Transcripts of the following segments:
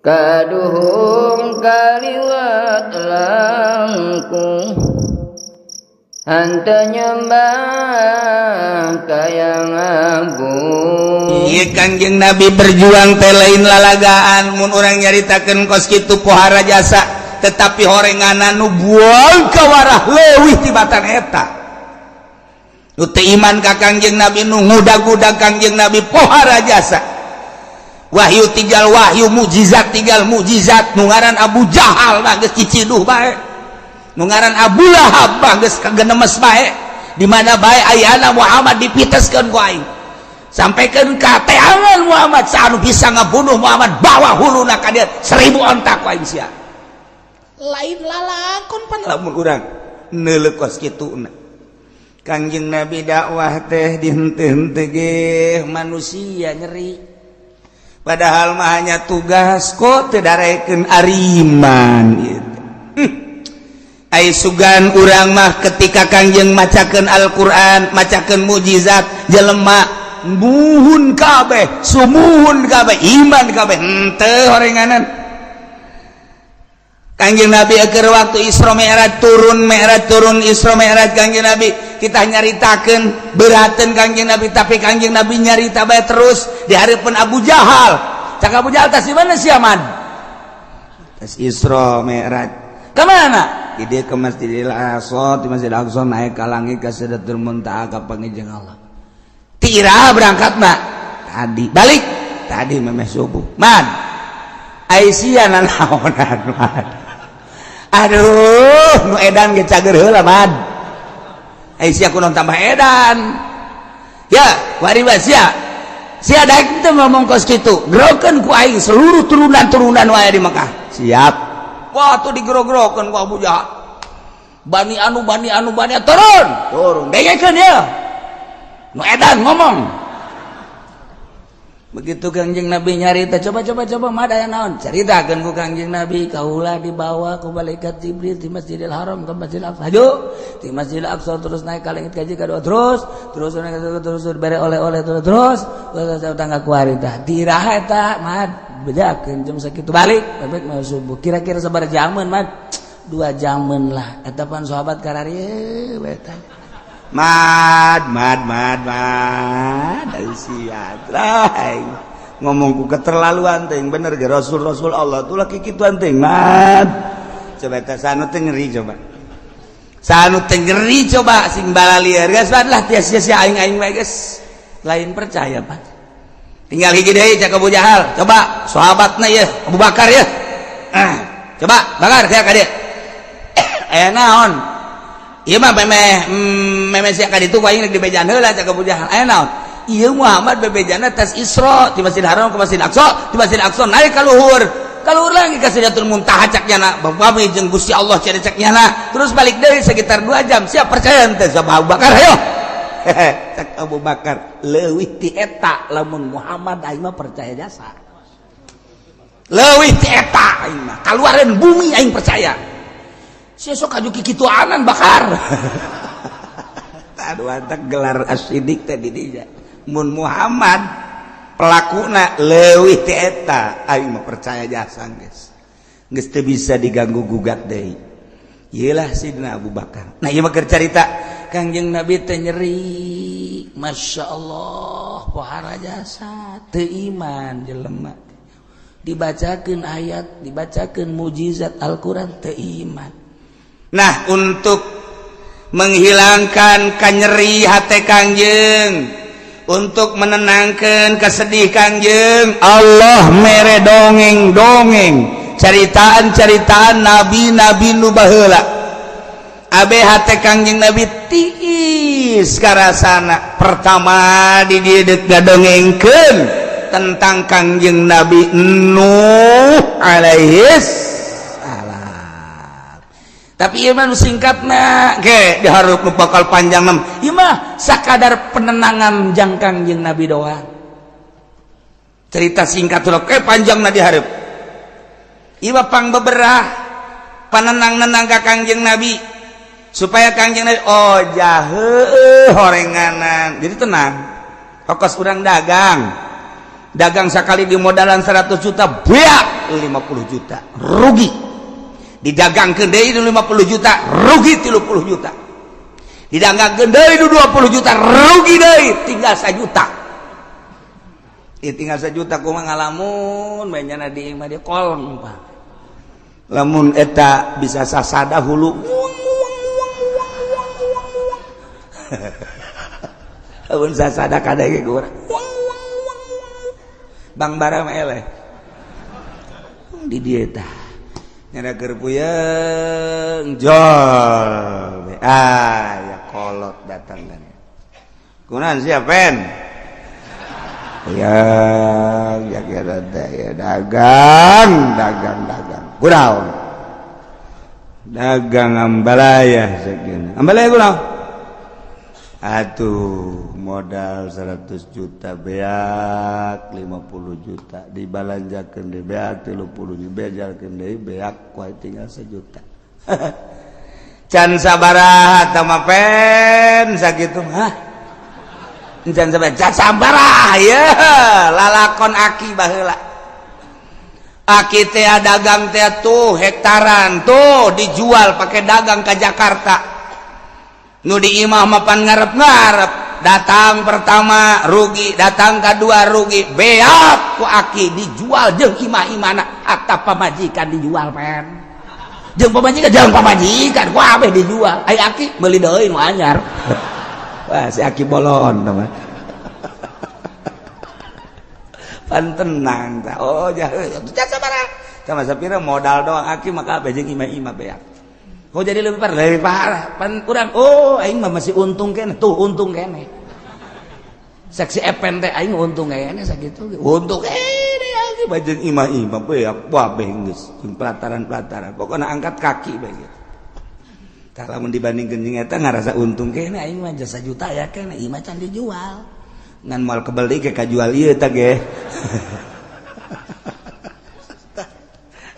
kaduhung kaliwat langkung hanta nyembah kayang agung. Ieu Kangjeng Nabi berjuang teh lain lalagaan mun urang nyaritakeun kos kitu pohara jasa tetapi horenganan nu buang ka warah leuwih tibatan eta. Nu teu iman ka Kangjeng Nabi nu ngudag-udag Kangjeng Nabi pohara jasa. Wahyu tinggal wahyu, mujizat tinggal mujizat. Nu ngaran Abu Jahal mah geus ciciduh bae. Nu ngaran Abu Lahab mah geus kagenemes bae. Di mana bae ayeuna Muhammad dipiteskeun ku aing. Sampaikeun ka teangan Muhammad saanu bisa ngabunuh Muhammad bawa huluna ka dieu 1000 ontak ku aing sia. Lain lalakon pan lamun urang neuleuk kos kituna. Kangjeng Nabi dakwah teh dihenteu-henteu ge manusia nyeri. Padahal mah hanya tugas kok teu darekeun ariman gitu. Ai sugan urang mah ketika Kangjeng macakeun Al-Qur'an, macakeun mujizat, jelema muhun kabeh, sumuhun kabeh, iman kabeh, henteu horenganan. Kangjeng Nabi keur waktu Isra Mi'raj turun Isra Mi'raj Kangjeng Nabi kita nyaritakeun beurateun Kangjeng Nabi tapi Kangjeng Nabi nyarita bae terus di hareupeun Abu Jahal. Cak Abu Jahal tas di mana si Aman? Tas Isra Mi'raj. Ke mana? Di dieu ke Masjidil Aqsa, di Masjidil Aqsa naik ka langit ka Sidratul Muntaha ka pangijeung Allah. Tira berangkat mah tadi balik tadi memeh subuh. Man. Aisyah naonan man. Aduh, nu edan ge cager heula man. Aisyah kunaon tambah edan. Ya, wari sia. Sia daek teh ngomong kos kitu. Gerokeun ku aing seluruh turunan-turunan wae di Mekah. Siap. Wah, tuh digero-gerokeun ku Abu Jahal. Bani anu turun. Dengekeun ya. Nu edan ngomong. Begitu Kangjeng Nabi nyarita coba mah aya naon caritakeun ku Kangjeng Nabi kaula dibawa ku malaikat Jibril di Masjidil Haram ke Masjidil Aqsa di Masjidil Aqsa terus naik ka langit kaji kadua terus naik terus bare oleh-oleh terus tangga ku harita diraha eta mah bejakeun jam sakitu balik mau subuh kira-kira sabar jaman mah 2 jaman lah eta pan sahabat kararieu eta mad siat ngomong ku keterlaluan teh bener ge rasul Allah tuh laki kituan teh mad coba eta sanu teh ngeri coba sing balalieur geus lah sia-sia aing wae geus lain percaya Pak tinggal hiji deui cak Abu Jahal coba sahabatna ye Abu Bakar ye coba bakar ka dieu aya naon ieu mah memeh sia ka ditu aing di bejan heula cak Abu Jahal aya naon ieu Muhammad bebejana tas Isra di Masjidil Haram ke Masjidil Aqsa di Masjidil Aqsa naik ka luhur lagi ka Sidratul Muntaha cak nyana bapami jeung Gusti Allah cenah cak nyana terus balik deui sekitar 2 jam siap percaya teh sama Abu Bakar hayo cak Abu Bakar leuwih ti eta lamun Muhammad aing mah percaya jasa leuwih ti eta aing mah kaluareun bumi aing percaya sia sok aju kitu anan Bakar aduh antak gelar asidik teh di dinya mun Muhammad pelakuna leuwih ti eta aing mah percaya jasa geus teu bisa diganggu gugat deui ieulah Sidina Abu Bakar nah ieu mah keur carita Kangjeng Nabi teh nyeri masyaallah pohara jasa teu iman jelema dibacakeun ayat dibacakeun mujizat Al-Qur'an teu iman. Nah, untuk menghilangkan kanyeri hati Kangjeng, untuk menenangkan kesedih Kangjeng, Allah mere dongeng-dongeng, caritaan-caritaan nabi-nabi nu baheula. Abe hati Kangjeng Nabi tiis karasana. Pertama di dieu gadongengkeun tentang Kangjeng Nabi Nuh alaihis tapi ieu mah nu singkatna ge dihareup nu bakal panjang nam ieu mah sakadar penenangan jang Kangjeng Nabi doang cerita singkat ulah panjangna dihareup ieu mah pangbeberah panenang-nenang ka Kangjeng Nabi supaya Kangjeng Nabi oh jaheuh horenganan jadi tenang hokos urang dagang dagang sekali di modalan 100 juta beak 50 juta rugi, didagangkeun deui 50 juta rugi 30 juta, didagangkeun deui 20 juta rugi deui tinggal 1 juta. Tinggal 1 juta kumaha ngalamun bae nyana di imah dia kolong Pak. Lamun eta bisa sasada hulu lamun sasada kadege urang Bang Bara eleh di dieu tah nyana keur puyeng jol ya kolot datang kan kunaon sia pen ya dagang kunaon dagang ambalaya sakeuna ambalaya kunaon atuh modal 100 juta beak 50 juta dibalanjakeun deui beak 30 juta bejalkeun deui beak kuat tinggal 1 juta can sabaraha tama pen sakitu hah can sabaraha ya lalakon aki baheula aki teh dagang teh tuh hektaran tuh dijual pakai dagang ke Jakarta nu di imah mapan ngarep-ngarep datang pertama rugi datang kedua rugi beak ku aki dijual jeung imah-imana atap pamajikan dijual pen jeung pamajikan ku abeh dijual ai aki meuli deui nu anyar wah si aki bolon teman pan tenang tah oh jahe can sabaraha sama sapira modal doang aki maka abeh jeung imah-imah beak. Oh jadi lebih parah pan urang oh aing mah masih untung kene tuh untung kene saksi epen teh aing untung kene sakitu untung kene aing bajeng imah-imah beak babeh geus jeung pelataran-pelataran pokona angkat kaki bae gitu tah lamun dibandingkeun jeung eta ngarasa untung kene aing mah jasa juta ya kene imah can dijual ngan moal kebeli ke kajual ieu tah ge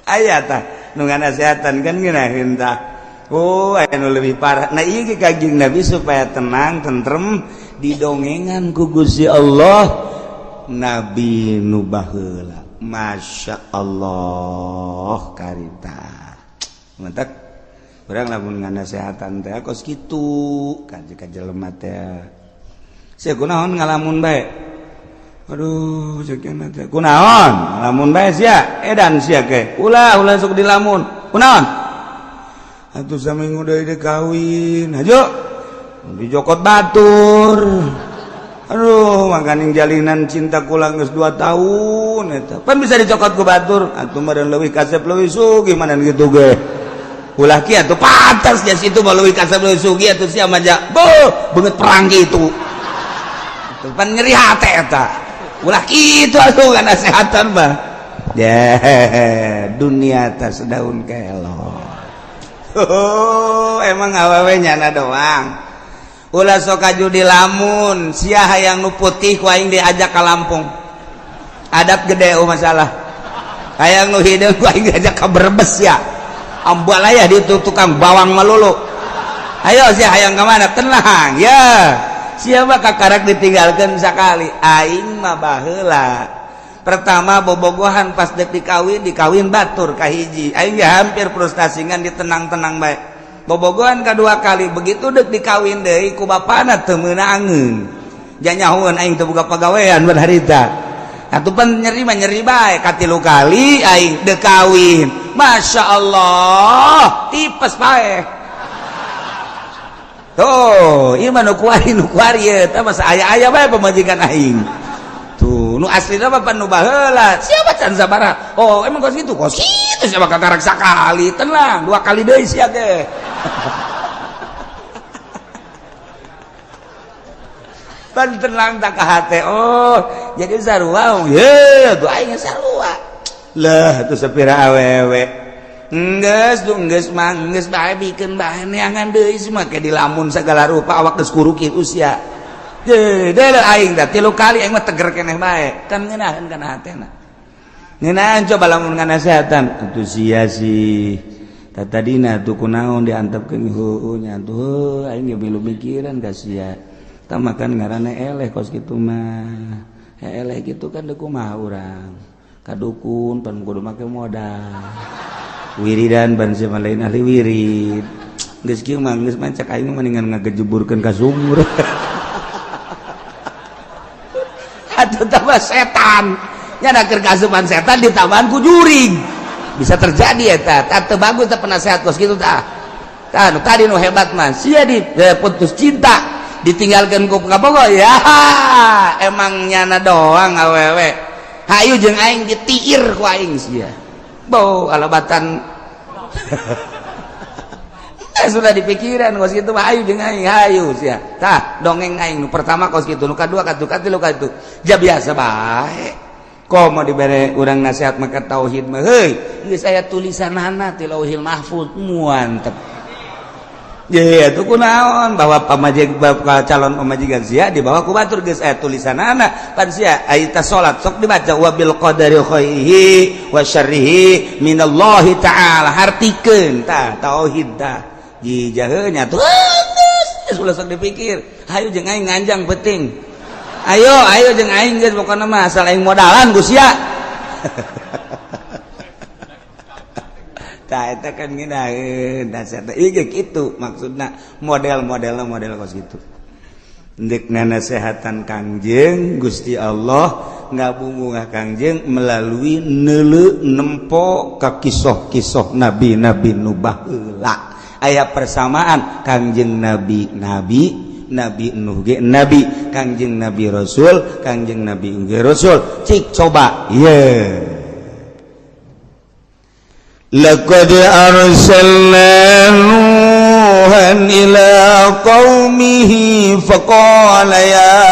aya tah nu nganasehatan kan ngeunaheun tah oh anu lebih parah nah ieu ge kajing Nabi supaya tenang tentrem didongengan ku Gusti Allah Nabi nu baheula Masya Allah karita mantap urang lamun nganasehatan teh kos kitu ka jelema teh sia kunaon ngalamun bae aduh ceukna teh kunaon ngalamun bae sia edan sia ke ulah sok dilamun kunaon atuh saminggu deui teh kawin hajo dijokot batur aduh mangkaning jalinan cinta kula geus 2 tahun eta pan bisa dicokot ku batur atuh meureun leuwih kasep leuwih sugih manan kitu ge ulah kieu atuh pantas nya situ mah leuwih kasep leuwih sugih atuh sia mah beungeut perang kitu atuh pan nyeri hate eta ulah kitu atuh kana sehatan mah dunia teh sedaun kelor. Oh, emang awewe nyana doang. Ulah sok aju di lamun, sia hayang nu putih ku aing diajak ka Lampung. Adat gede masalah. Hayang nu hideung ku aing diajak ka Brebes ya. Ambalaya di tukang bawang melulu. Ayo sia hayang ka mana? Tenang ya. Sia mah kakarak ditinggalkeun sakali. Aing mah baheula. Pertama bobogohan pas dek dikawin batur kahiji aing ge hampir frustrasingan ditenang-tenang bae bobogohan kedua kali begitu dek dikawin deui ku bapana teu meunangeun janyahoeun aing teu boga pagawean ber harita atuh pan nyeri bae katilu kali aing dek kawin Masya Allah tipes bae tuh ieu mah nu kuari ieu tah masa aya-aya bae pamajikan aing tuh nu aslina mah pan nu baheula siapa can sabaraha oh emang kos kitu siapa kakarak sakali tenang 2 kali deui sia ge pan tenang tak ka hate oh jadi sarua ye tuh aing sarua lah tuh sapira awewe geus bae bikeun bae neangan deui semua ke di lamun sagala rupa awak geus kuru kitu sia deuleu aing da 3 kali aing mah teger keneh bae kan ngeunaheun kana hatena ngeunaheun coba lamun nganasehatan atuh sia sih tadina tuh kunaon diantepkeun heueuh nya tuh aing ge milu mikiran ka sia tah makan ngaranna eleh kos kitu mah gitu kan deku mah urang kadukun pan kudu make modal wiridan ban sama lain ahli wirid geus kieu mah geus mancak aing mendingan ngagejuburkeun ka sumur atuh tambah setan nya keur kasupan setan ditambahan ku jurig bisa terjadi eta teu bagus teh penasehat kos kitu tah nu tadi nu hebat mah sia putus cinta ditinggalkan ku kabogo ya emang nyana doang awewe hayu jeung aing ditiir ku aing sia bau alabatan sudah dipikiran kos kitu mah hayu jeung aing hayu sia tah dongeng aing nu pertama kos kitu nu kadua katu katu ja biasa bae komo dibere urang nasihat maka tauhid mah heuy geus aya tulisanana ti Lauhil Mahfuz muantep. Ya itu kunaon bahwa calon pamajikan sia dibawa ku batur geus aya tulisanana pan sia aya salat sok dibaca wa bil qadari khairihi wa syarrihi minallahi taala hartikeun tah tauhid tah jijah nya tuh geus ulah sok dipikir hayu jeung aing nganjang penting ayo jeung aing geus pokona mah asal aing modalan ku sia tah eta kan ngeunaheun nasihat ieu kitu maksudna model kos kitu endek nasehatan Kangjeng Gusti Allah ngabungungah Kangjeng melalui neuleu nempo ka kisah-kisah nabi-nabi nu baheula aya persamaan Kangjeng Nabi Nuh ge nabi Kangjeng Nabi Rasul Kangjeng Nabi ge Rasul cik coba ye laqad arsalna nuhan ila qaumihi faqala ya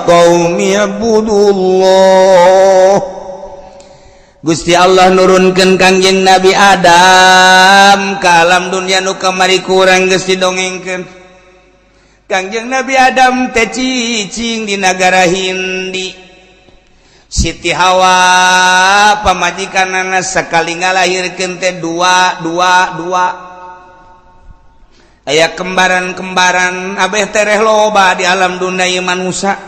qaumi ibudullah Gusti Allah nurunkeun Kangjeng Nabi Adam ka alam dunya nu kamari kurang geus didongengkeun Kangjeng Nabi Adam teh cicing di nagara Hindi Siti Hawa pamajikanana sakali ngalahirkeun teh dua aya kembaran abeh tereh loba di alam dunia ieu manusia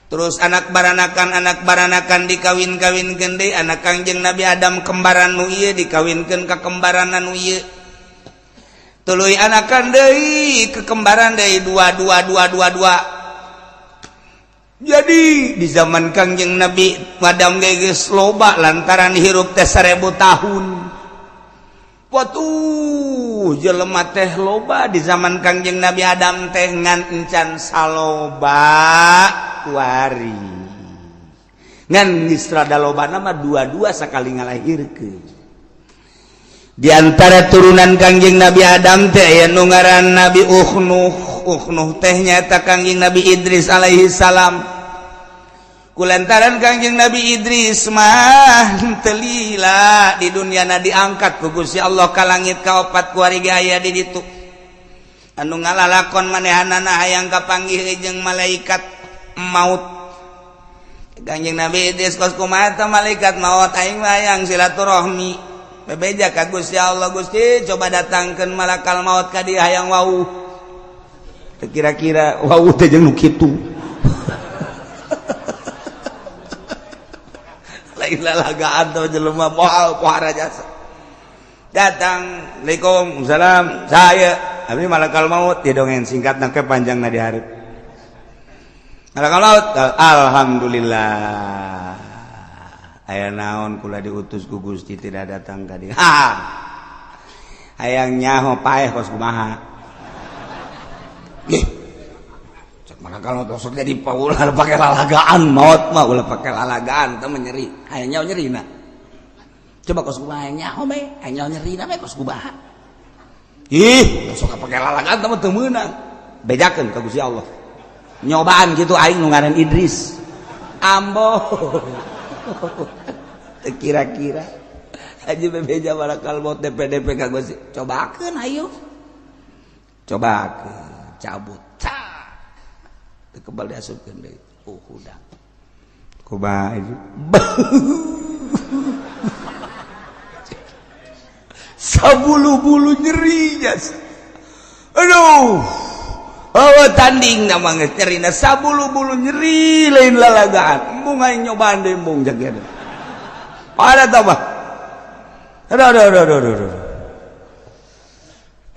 terus anak baranakan dikawin-kawinkeun deui anak Kangjeng Nabi Adam kembaran nu ieu dikawinkeun ka kembaran nu ieu tuluy anakan deui ke kembaran deui dua jadi di zaman Kangjeng Nabi Adam geus loba lantaran hirup teh 1000 tahun. Patuh jelema teh loba di zaman Kangjeng Nabi Adam teh ngan encan saloba kuari. Ngan nisrada lobana mah dua sakali ngalahirkeun. Di antara turunan Kangjeng Nabi Adam teh aya nu ngaran Nabi Uknuh teh nyaeta Kangjeng Nabi Idris alaihi salam. Kulantaran Kangjeng Nabi Idris mah teu lila di dunyana diangkat ku Gusti Allah ka langit ka 4 kuarigi aya di ditu. Anu ngalalakon manehanana hayang kapanggih jeung malaikat maut. Kangjeng Nabi Idris kos kumaha teh malaikat maut aing mah hayang silaturahmi. Bebeja ka Gusti Allah Gusti coba datangkeun malakal maut ka dieu hayang wau. Kira-kira wau teh jeung nu kitu. Lain lalagaan tuh jelema moal pohara jasa. Datang, Waalaikumsalam, saya abdi malakal maut didongeng singkatna ke panjangna di hareup. Malakal maut, alhamdulillah. Aya naon kula diutus ku Gusti tidak datang ka dieu. Hayang nyaho paeh kos kumaha. Malakal maut sok jadi paulah pakai lalagaan maut mah ulah pakai lalagaan teh nyeri aya nyaho nyerina coba kos kumaha nyaho be aya nyaho nyerina be kos kumaha ih sok pakai lalagaan teh teu meunang bejakeun ka Gusti Allah nyobaan gitu aing nu ngaran Idris ambo kira-kira aja bebeja malakal maut DPDP ka Gusti cobakeun ayo cobakeun cabut kebal diasupkeun deui hudang kumaha itu sabulu-bulu nyeri jas aduh tanding nama nyerina sabulu-bulu nyeri lain lalagaan embung aing nyobaan deui embung jaga ada tau bah aduh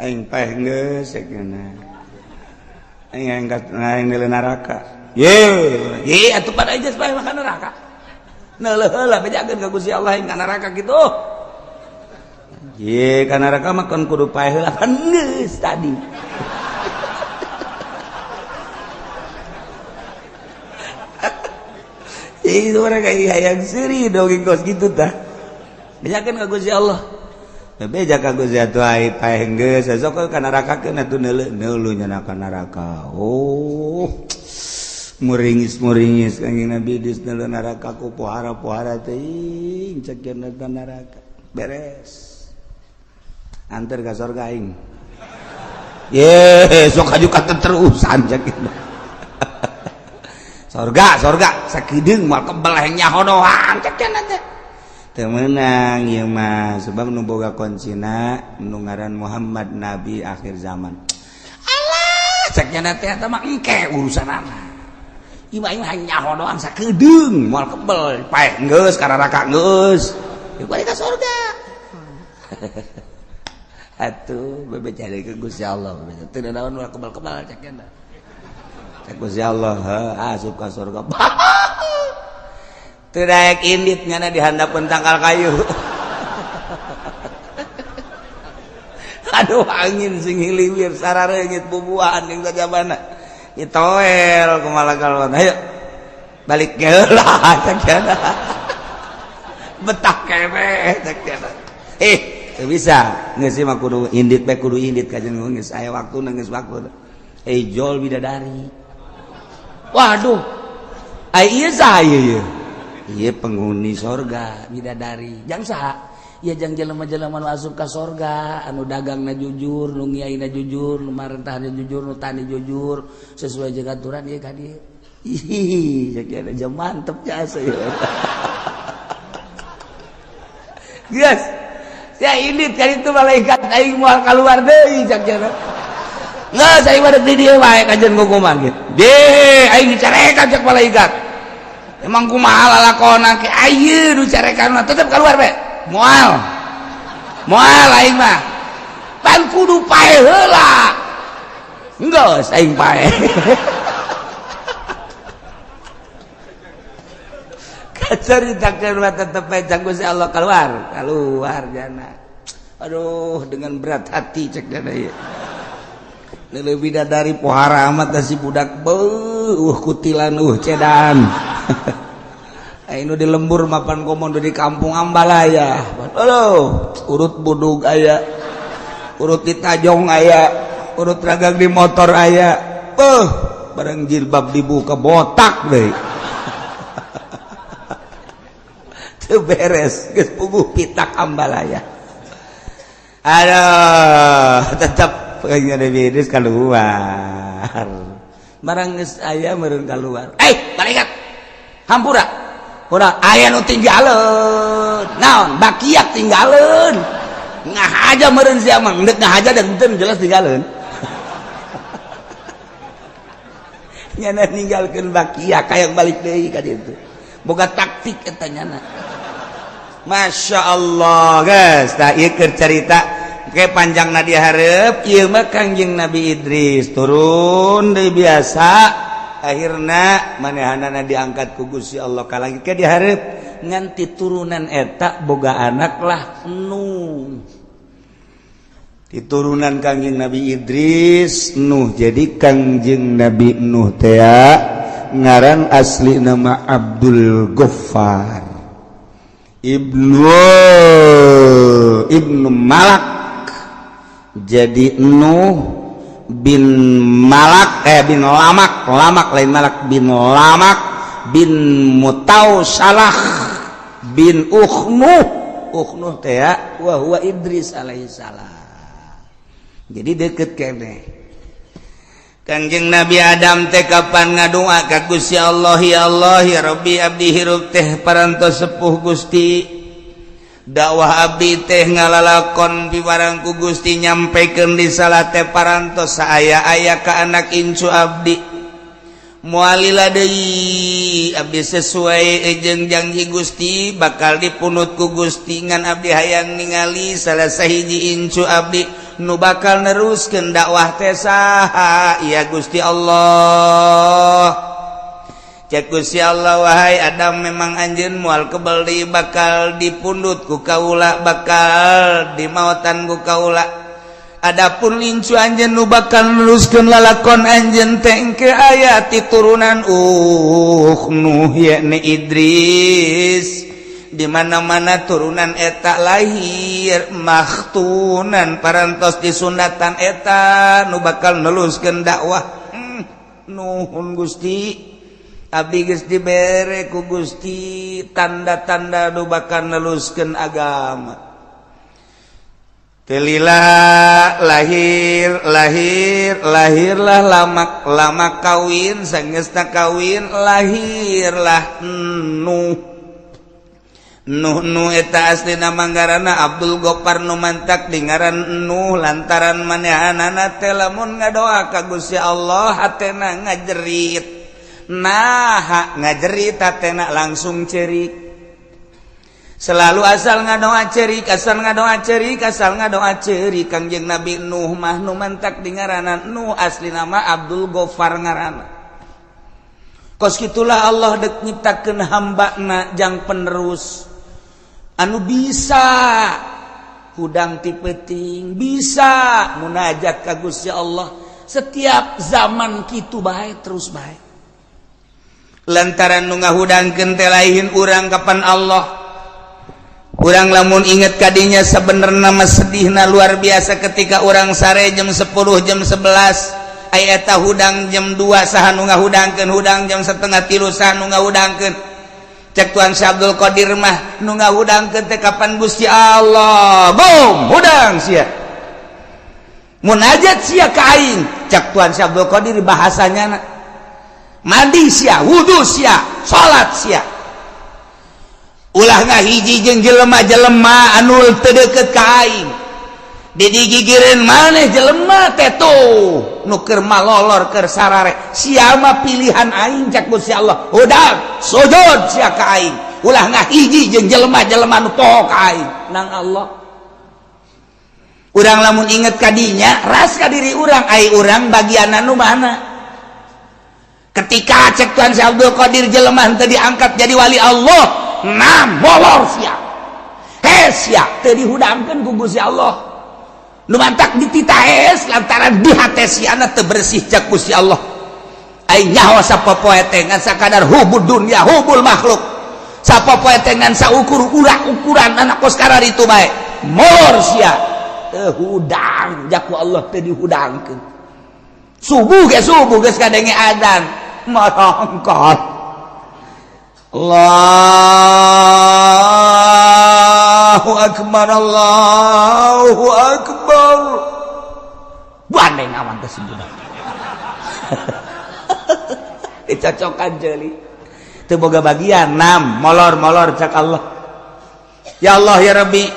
aing paeh geus sakana aing angkat aing neuleuh neraka ye atuh pada aja paeh makan neraka neuleuh heula bejakeun ka Gusti Allah aing ka neraka kitu ye ka neraka mah kan kudu paeh heula kan geus tadi itu orang kayak hayang seri dongeng kos gitu tah. Bejakeun ka Gusti Allah. Bebe jaka Gusti atuh ai paeh geus sok ka neraka keun atuh neuleuh nya ka neraka. Oh. Muringis kanjing Nabi dis neuleuh neraka ku pohara-pohara teuing cekeun ka neraka. Beres. Antar ka surga aing. Ye, sok aju ka terusan cekeun. Sorga sakideung moal kebeleh nyaho doang cekeun teh teu meunang ieu mah sebab nu boga kuncina nu ngaran Muhammad nabi akhir zaman alah cekeun teh eta mah engke urusanana ieu mah nyaho doang sakideung moal kebel paeh geus ka neraka geus ieu balik ka sorga atuh bebe cari ke Gusti Allah teu naon moal kebal-kebal cekeun Gusti Allah asup ka surga. Teu daek indit nyana di handapeun tangkal kayu. Aduh angin sing hiliwir sarareungit bubuhan jeung sajabana. Itoel kumaha kalon. Hayu. Balik heula cekeuna. Betah kene cekeuna. Teu bisa. Geus mah kudu indit bae kudu indit kajen geus aya waktuna geus waktu. Jol bidadari. Waduh, iya saya iya penghuni sorga bidadari jang saha iya jang jelema-jelema nu asup ka sorga anu dagangna jujur nu ngiaina jujur nu marentahna jujur nu tani jujur sesuai jeung aturan ieu ka dieu ih sakieu jam mantep jasa ieu geus sia indit ka ditu malaikat aing moal kaluar deui sakieu nggak saya pada di dia wae kajian ngukuman gitu deh aing dicarekan cek malaikat emang kumaha lalakona ke ayeuna dicarekan mah tetep keluar be moal aing mah pan kudu paeh heula geus aing paeh kacaritakeun mah tetep bae Gusti Allah keluar jana aduh dengan berat hati cek dana ieu lebih dari pohara amat si budak kutilan cedan anu di lembur mapan komodo di kampung Ambalaya urut budug aya urut di tajong aya urut ragang di motor aya bareng jilbab dibuka botak deh teu beres geus puguh pitak Ambalaya aduh tetap pengen Idris keluar barang geus aya meureun keluar malaikat hampura urang aya nu tinggaleun naon bakiak tinggaleun ngahaja meureun sia mah endek ngahaja dan teu jelas tinggaleun nyana ninggalkeun bakiak kayak balik deui ka ditu boga taktik eta nyana Masya Allah guys tah ieu keur carita kayak panjangna dihareup ieu mah Kangjeng Nabi Idris turun deui biasa akhirna manehanana diangkat ku Gusti Allah ka langit ke dihareup nganti turunan eta boga anak lah Nuh diturunan Kangjeng Nabi Idris Nuh jadi Kangjeng Nabi Nuh teh ngaran asli nama Abdul Ghaffar Ibnu Malak jadi Nuh bin Malak bin Lamak lain Malak bin Lamak bin Mutawsalah bin Ukhnuh teh wa huwa Idris alaihissalam jadi deket kene Kangjeng Nabi Adam teh kapan ngadoa ka Gusti Allah ya Rabbi abdi hirup teh parantos sepuh Gusti dakwah abdi teh ngalalakon pibarang ku Gusti nyampikeun di salat teh parantos saaya-aya ka anak incu abdi moalila deui abdi sesuai jeung janji Gusti bakal dipunut ku Gusti ngan abdi hayang ningali salah sahiji incu abdi nu bakal neruskeun dakwah teh saha ya Gusti Allah. Cek Gusti Allah wahai Adam memang anjeun moal kebeli bakal dipundut ku kaula bakal dimautan ku kaula adapun incu anjeun nu bakal neruskeun lalakon anjeun teh engke aya ti turunan Nuh yakni Idris di mana-mana turunan eta lahir maktunan parantos disunatan eta nu bakal neruskeun dakwah nuhun Gusti abdi geus dibere ku Gusti tanda-tanda nu bakal neluskeun agama. Telila lahirlah lama kawin sangeusna kawin lahirlah Nuh eta aslina manggarana Abdul Ghaffar nu mantak dingaran Nuh lantaran manehanana teh lamun ngadoa ka Gusti Allah hatena ngajerit ngajerit hatena langsung cerik selalu asal ngadoa cerik Kangjeng Nabi Nuh mah nu mantak di ngaranna Nuh asli nama Abdul Ghaffar ngaranna kos kitulah Allah dek nyiptakeun hambana jang penerus anu bisa hudang ti peuting bisa munajat ka Gusti Allah setiap zaman kitu bae terus bae lantaran nu ngahudangkeun teh lain urang kapan Allah urang lamun inget kadinya sebenarnya mah sedihna luar biasa ketika urang sare jam 10 jam 11 aya eta hudang jam 2 saha nu ngahudangkeun hudang jam 2:30 saha nu ngahudangkeun cek Tuan Syekh Abdul Qadir mah nu ngahudangkeun teh kapan Gusti Allah boom hudang sia munajat sia ka aing cek Tuan Syekh Abdul Qadir bahasanya mandi sia, wudu sia, salat sia. Ulah ngahiji jeung jelema-jelema anu teu deukeut ka aing. Digigireun maneh jelema teh tuh nu keur malolor keur sarare. Sia mah pilihan aing cak Gusti Allah. Udah sujud sia ka aing. Ulah ngahiji jeung jelema-jelema nu poho ka aing. Nang Allah. Urang lamun inget kadinya, ras ka diri urang, ai urang bagianna nu mana? Ketika cek Tuan Syekh Abdul Qadir jelema teu diangkat jadi wali Allah molor sia sia teu dihudangkeun ku Gusti Allah nu mantak dititah lantaran di hate siana teu bersih cek Gusti Allah ai nyaho sapopoe teh ngan sakadar hubud dunya hubul makhluk sapopoe teh ngan saukur ukuran anak kos karar itu bae molor sia teu hudang jak ku Allah teu dihudangkeun subuh geus kadenge adzan marongkot Allahu akbar bandeng aman tersebut dicocokan jeli teu boga bagian molor cak Allah ya Allah ya Rabbi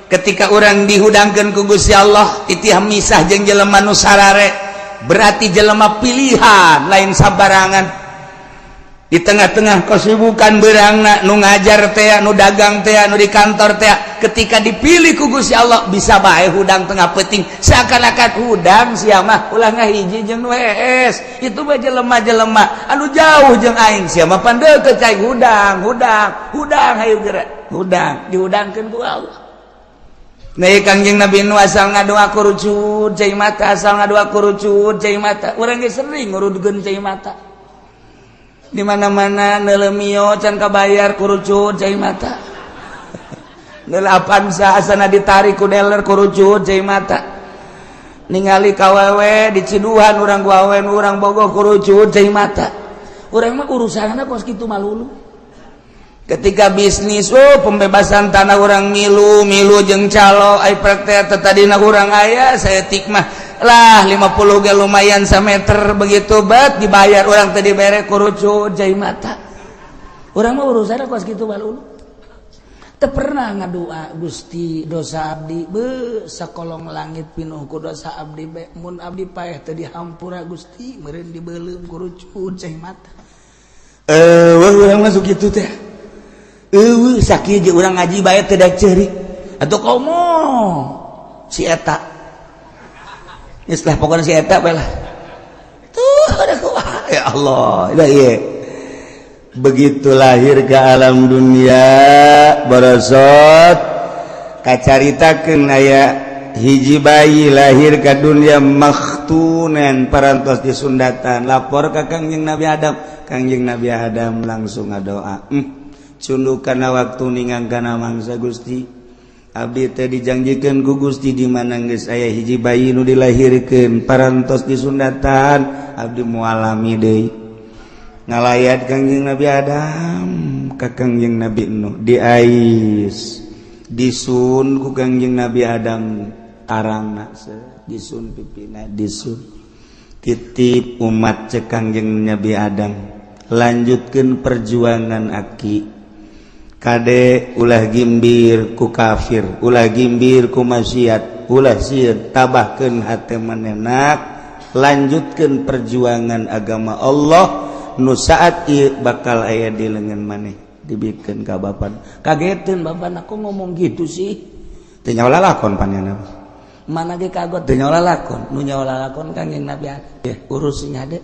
ketika orang dihudangkeun ku Gusti Allah titih misah jeung jelema nu sarare berarti jelema pilihan lain sabarangan di tengah-tengah kesibukan berangna nu ngajar teh nu dagang teh nu di kantor teh ketika dipilih ku Gusti Allah bisa bae hudang tengah peuting seakan-akan hudang sia mah ulah ngahiji jeung nu hees itu bae jelema-jelema anu jauh jeung aing sia mah pan deukeut cai hudang hayu geura hudang dihudangkeun ku Allah. Nah, Kangjeng Nabi nu asal ngadoa kurucut cai mata asal ngadoa kurucut cai mata urang ge sering ngurudkeun cai mata di mana-mana neuleumio can kabayar kurucut cai mata neulapan saasana ditarik ku dealer kurucut cai mata ningali kawewe di Ciduhan urang ku awewe urang bogoh kurucut cai mata urang mah urusanna kos kitu malulu. Ketika bisnis pembebasan tanah orang milu jeung calo ai praktek tadina urang aya saya tikmah lah 50 ge lumayan sameter begitu bat dibayar orang teh dibere kurucut jai mata urang mah urusanna kos kitu balulu pernah ngadua Gusti dosa abdi sakolong langit pinuh ku dosa abdi mun abdi paeh teu dihampura Gusti meureun dibeulem ku rucun cai mata urang masuk kitu teh sakieu ge urang ngaji bae teu da ceurik atuh komo si eta geus lah pokona si eta bae lah tuh ada kuah ya Allah ieu begitu lahir ke alam dunia barosot kacaritakeun aya hiji bayi lahir ke dunia makhtunan parantos disundatan lapor ka Kangjeng Nabi Adam Kangjeng Nabi Adam langsung ngadoa cunduk kana waktu ningang kana mangsa Gusti abdi teh dijanjikeun ku Gusti di mana geus aya hiji bayi nu dilahirkeun parantos disundatan abdi moal alami deui ngalayat Kangjeng Nabi Adam ka Kangjeng Nabi Nuh diais disun ku Kangjeng Nabi Adam arangna disun pipina disun titip umat cek Kangjeng Nabi Adam lanjutkeun perjuangan aki kade ulah gimbir ku kafir ulah gimbir ku maksiat ulah sieun tabahkeun hate manehna lanjutkeun perjuangan agama Allah nu saat ieu bakal aya di leungeun maneh dibikeun ka bapan kageteun bapan aku ngomong gitu sih teu nyawa lalakon panjenengan mana ge kagot teu nyawa lalakon nu nyawa lalakon Kangjeng Nabi Adam urus sing hade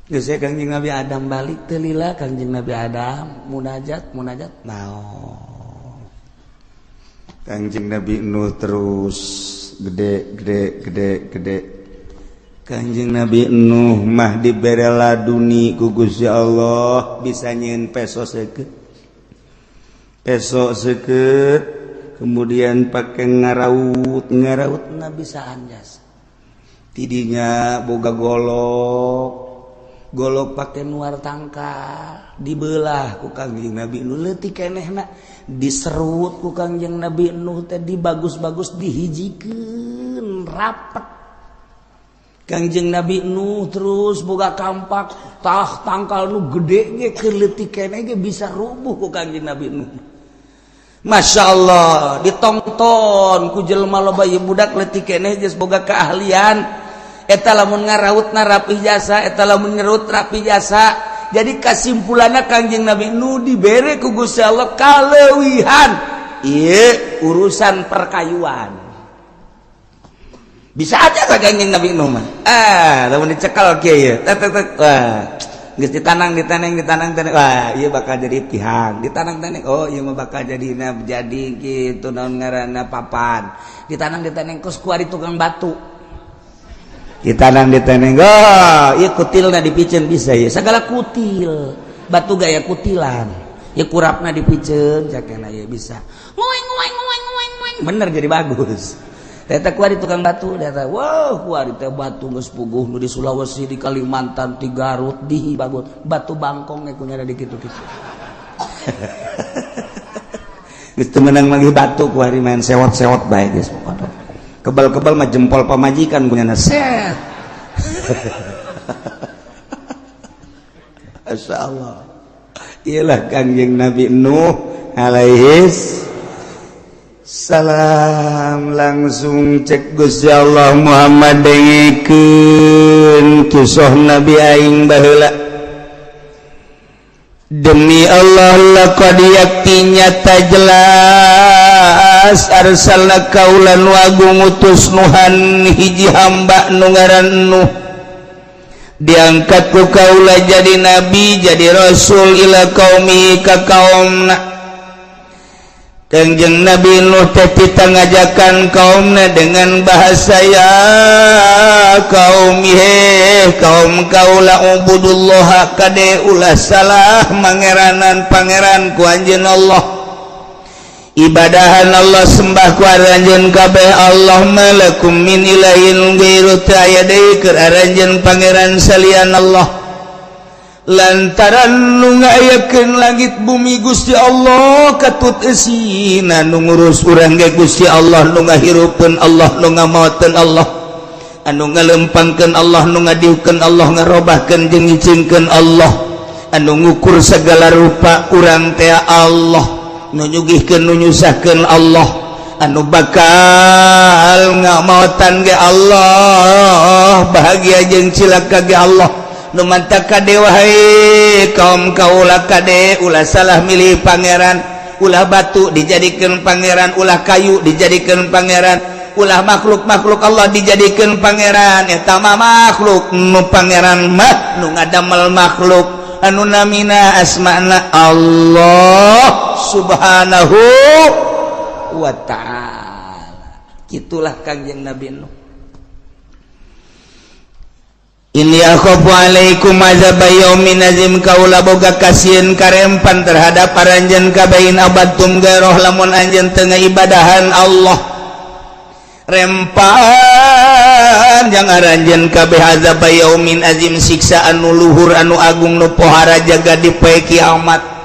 geus Kangjeng Nabi Adam balik teu lila Kangjeng Nabi Adam munajat naon Kangjeng Nabi Nuh terus gede Kangjeng Nabi Nuh mah dibere laduni ku Gusti Allah bisa nyieun peso seukeut kemudian pake ngaraut bisa anjas tidinya boga golok pake nuar tangkal dibelah ku Kangjeng Nabi Nuh leutik kenehna diserut ku Kangjeng Nabi Nuh teh dibagus-bagus dihijikeun rapet Kangjeng Nabi Nuh terus boga kampak tangkal nu gede ge keleutik keneh ge bisa rubuh ku Kangjeng Nabi Nuh. Masya Allah ditonton ku jelema loba ieu budak leutik keneh geus boga keahlian eta lamun ngarautna rapi jasa eta lamun nyereut rapi jasa jadi kasimpulanna Kangjeng Nabi Nuh dibere ku Gusti Allah kaleuwihan ieu urusan perkayuan. Bisa aja tak Kangjeng Nabi Nuh mah lamun dicekal kieu ye geus ditanang wah ieu bakal jadi pihang ditanang oh ieu mah bakal jadi kitu naon ngaranna papan ditanang kos ku ari tukang batu ditanang oh ieu kutilna dipiceun bisa ieu sagala kutil batu gaya kutilan ieu kurapna dipiceun jakena ieu bisa ngoeng bener jadi bagus. Eta kuari tukang batu, eta wah kuari teh batu geus puguh nu di Sulawesi, di Kalimantan, di Garut, di Bagot, batu bangkong ge kunyana di kitu-kitu. Geus teu meunang lagi batu kuari main sewot-sewot bae geus pokona. Kebal-kebal mah jempol pamajikan kunyana set. Masyaallah. Iyalah Kangjeng Nabi Nuh alaihis salam langsung cek Gusti Allah Muhammad dengikeun kisah Nabi aing baheula demi Allah laqad yakti nyata jelas arsalna kaulan wa ngutus Nuhan hiji hamba nu ngaran Nuh diangkat ku kaula jadi nabi jadi rasul ila qaumi ka kaumna Kangjeng Nabi Nuh teh pita ngajakan kaumna dengan bahasa ya kaum kaula ubudullah kade ulah salah mangeranan pangeran ku anjeun Allah ibadahan Allah sembah ku anjeun kabeh Allah malakum min ilahin ghairu aya deui keur aranjeun pangeran salian Allah lantaran nu ngayakeun langit bumi Gusti Allah katut eusina nu ngurus urang ge Gusti Allah nu ngahirupkeun Allah nu ngamaoteun Allah anu ngalempangkeun Allah nu ngadiukeun Allah ngarobahkeun jeung ngicingkeun Allah anu ngukur segala rupa urang teh Allah nujugihkeun nu nyusahkeun Allah anu bakal ngamautan ge Allah bahagia jeung cilaka ge Allah nu mantap kade wahai kaum kaula kade ulah salah milih pangeran ulah batu dijadikeun pangeran ulah kayu dijadikeun pangeran ulah makhluk-makhluk Allah dijadikeun pangeran eta mah makhluk nu pangeran mah nu ngadamel makhluk anu namina asmana Allah subhanahu wa ta'ala. Gitulah Kangjeng Nabi Nuh. Inni akhafu alaikum azab yaumin azim kaula boga kasieun karempan terhadap paranjeun kabain abadtum gairah lamun anjeun teu ngaibadahan Allah. Rempan jang aranjeun kabeh azab yaumin azim siksa anu luhur anu agung nu pohara jaga di poe kiamat.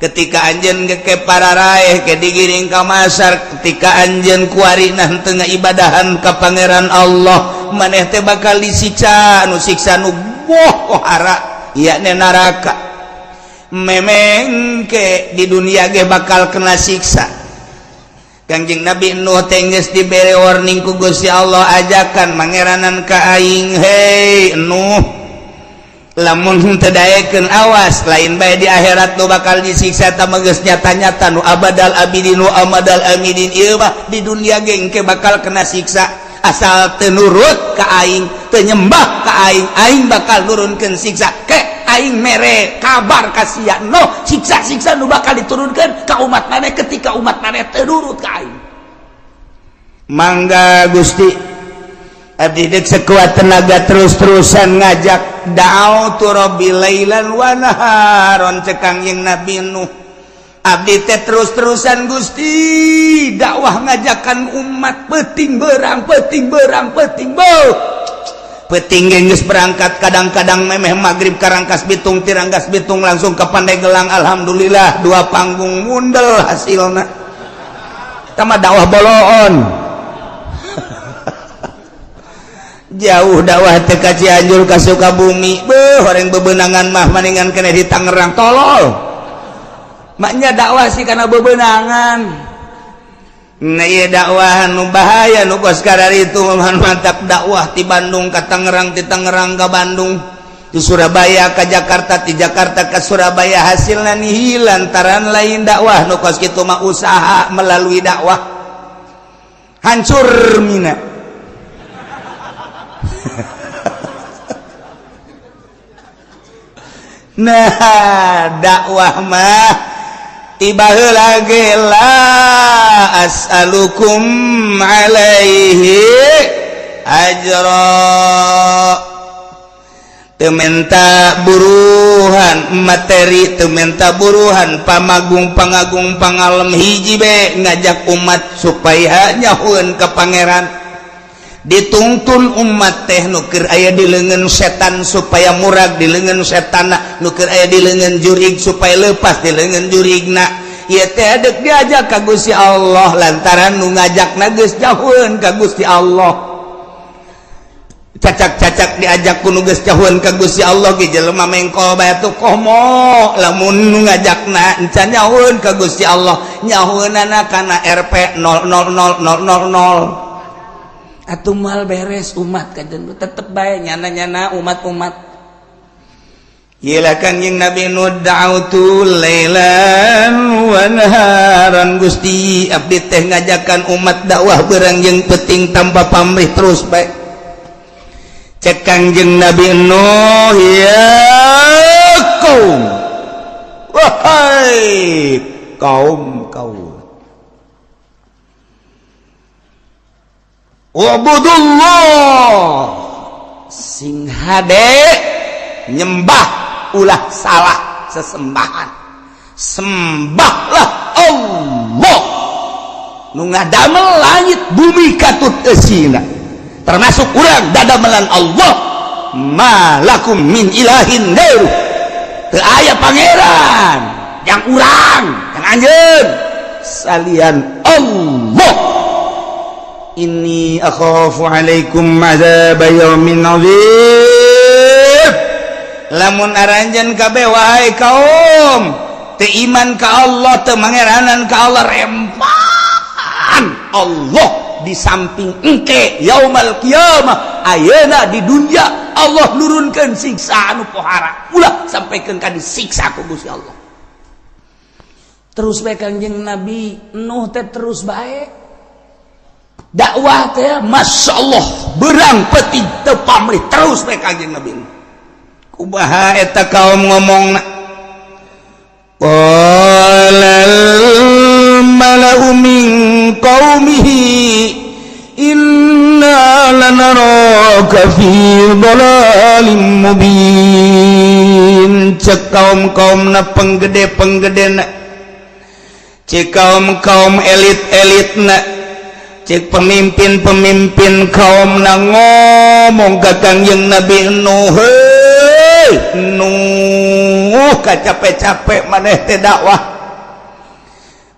Ketika anjeun ke para raeh ke digiring ka masar ketika anjeun kuarina teu ngaibadahan ka pangeran Allah maneh teh bakal disiksa anu siksa nu pohara yakni neraka memeng ke di dunia ge bakal kena siksa. Kangjeng Nabi Nuh teh geus dibere warning ku Gusti Allah ajakan mangeranan ka aing hei Nuh lamun teu daekeun awas lain bae di akhirat nu bakal disiksa ta geus nyata-nyata nu abadal abidin nu amadal amidin ieu mah di dunia ge engke bakal kena siksa asal teu nurut ka aing teu nyembah ka aing bakal nurunkeun siksa ke aing mere kabar ka sia no siksa-siksa nu bakal diturunkeun ka umat maneh ketika umat maneh teu nurut ka aing. Mangga Gusti abdi deuk sekuat tenaga terus-terusan ngajak da'autu rabbi lailan wa naharon cek Kangjeng Nabi Nuh abdi teh terus-terusan Gusti dakwah ngajakan umat peuting beurang peuting geus berangkat kadang-kadang memeh magrib karangkas bitung tirangkas bitung langsung ke Pandeglang alhamdulillah 2 panggung mundel hasilna tama dakwah boloon jauh dakwah teh ka Cianjur ka Sukabumi beuh horeng bebenangan mah maningan kena di Tangerang tolol maknya dakwah sih kana bebenangan nah ieu dakwah nu bahaya nu kos kadari itu mantap dakwah ti Bandung ka Tangerang ti Tangerang ka Bandung ti Surabaya ka Jakarta ti Jakarta ka Surabaya hasilna nihil lantaran lain dakwah nu kos kitu mah usaha melalui dakwah hancur mina. Nah dakwah mah tiba heula ge la as'alukum alaihi ajra teu menta buruhan materi teu menta buruhan pamagung pangagung pangalem hiji be ngajak umat supaya nyahueun ka pangeran dituntun umat teh nu keur aya di leungeun setan supaya murag di leungeun setanna nu keur aya di leungeun jurig supaya leupas di leungeun jurigna ieu teh deuk diajak ka Gusti Allah lantaran nu ngajakna geus jauheun ka Gusti Allah cacak-cacak diajak ku nu geus jauheun ka Gusti Allah ge jelema mengkol bae tuh komo lamun nu ngajakna encan jauheun ka Gusti Allah nyahoeunana kana RP 000000 atuh mal beres umat kajen tetep bae nyana-nyana umat-umat ieu Kangjeng Nabi Nuh da'autu lailan wa naharan Gusti abdi teh ngajakan umat dakwah beurang jeung peuting tanpa pamrih terus bae cek Kangjeng Nabi Nuh ya kaum wahai kaum wa'budullah sing hade nyembah ulah salah sesembahan sembahlah Allah nu ngadamel langit bumi katut eusina termasuk urang dadamelan Allah malakum min ilahin ghairu teu aya pangeran yang urang yang anjeun salian Allah. Inni akhafu alaikum azab yaumin azim lamun aranjeun kabeh wahai kaum iman ka Allah teu mangeranan ka Allah rempahan Allah di samping engke yaumal qiyamah ayeuna di dunia Allah nurunkeun siksa anu pohara ulah sampaikeun ka disiksa ku Gusti Allah terus bae Kangjeng Nabi Nuh teh terus bae dakwah teh masyaallah berang peuting teu pamrih terus bae Kangjeng Nabi kumaha eta kaum ngomongna qalal mala'u min qaumihi inna lanaraka fi dhalalin mubin cek kaum-kaumna penggede-penggedena cek kaum elit-elitna cek pemimpin-pemimpin kaumna ngomong ka Kangjeng Nabi Nuh Nuh capek-capek maneh teh dakwah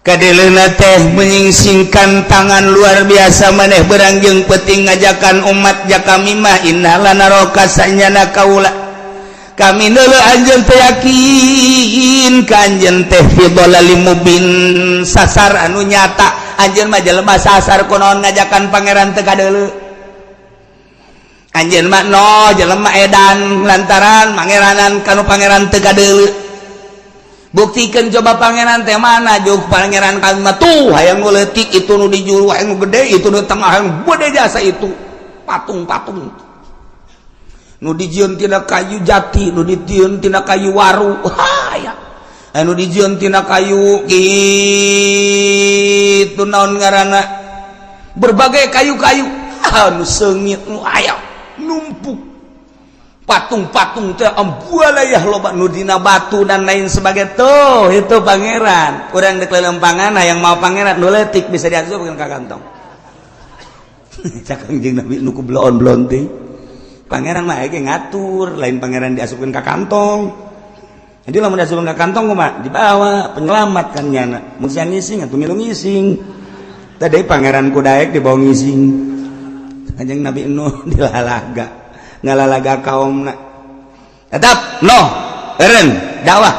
kadeleuna teh menyingsingkan tangan luar biasa maneh berangjeng peuting ngajakan umat jakami mah inna lanaraka sanyana kaula kami neuleuh anjeun teh yakin ka anjeun teh fi dhalalim mubin sasar anu nyata anjeun mah jelema sasar kunaon ngajakan pangeran teu kadeuleu anjeun mah no jelema edan lantaran mangeranan kanu pangeran teu kadeuleu buktikeun coba pangeran teh mana jog pangeran kami mah tuh hayang nu leutik itu nu di juru hayang nu gede itu nu tengah hayang gede jasa itu patung-patung nu dijieun tina kayu jati nu dijieun tina kayu waru ya anu dijieun tina kayu kitu naon ngaranna berbagai kayu-kayu anu seungit nu aya numpuk patung-patung teh ambualayah loba nu dina batu dan lain sebagainya tuh itu pangeran urang dek lelempangan hayang mau pangeran nu leutik bisa diasupkeun ka kantong cak Kangjeng Nabi nu ku blon-blon teh pangeran mah aya ngatur lain pangeran diasupkeun ka kantong jadi lamun diasupkeun ka kantong kumaha dibawa penyelamat kan nyana mun siang ngising atuh milu ngising tadi pangeran ku daek dibawa ngising Kanjeng Nabi Nuh dilalaga ngalalaga kaumna tetap noh eureun dakwah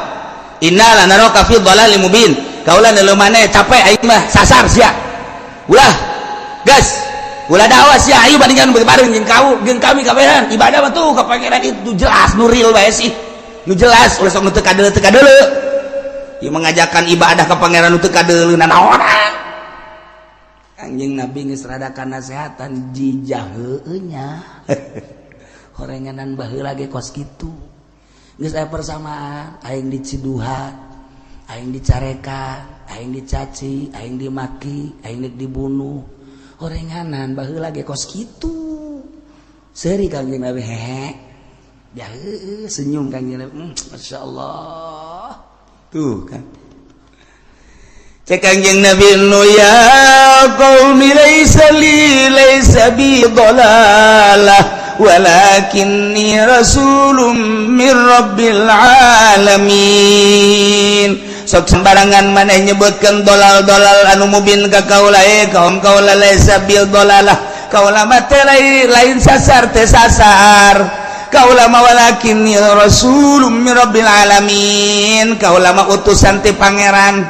inna lanaraka fi dhalalim mubin kaula neuleuh maneh capek aing mah sasar sia ulah gas ulah dakwah sia ayo bandingkan bareng jeung kami kabehan ibadah mah tuh ka pangeran itu jelas nu real bae sih nu jelas ulah sok nu teu kadeuleu ieu mengajakan ibadah ka pangeran nu teu kadeuleu naon Kanjeng Nabi geus rada kanasehatan jijah heueunya horenganan baheula ge kos kitu geus aya persamaan aing diciduhan aing dicarekan aing dicaci aing dimaki aing dibunuh horenganan baheula ge kos kitu seuri Kanjeng Nabi hehe ya senyum Kanjeng Nabi masyaallah tuh kan cek Kanjeng Nabi Nuh ya qaumi laysa bi dhalalah walakinni rasulun min rabbil alamin sok sembarangan maneh nyebutkeun dolal-dolal anu mubin ka kaula kaum kaula laysa bil dhalalah kaula mah teh lain sasar teh sasar kaula mah walakinni rasulun min rabbil alamin kaula mah utusan ti pangeran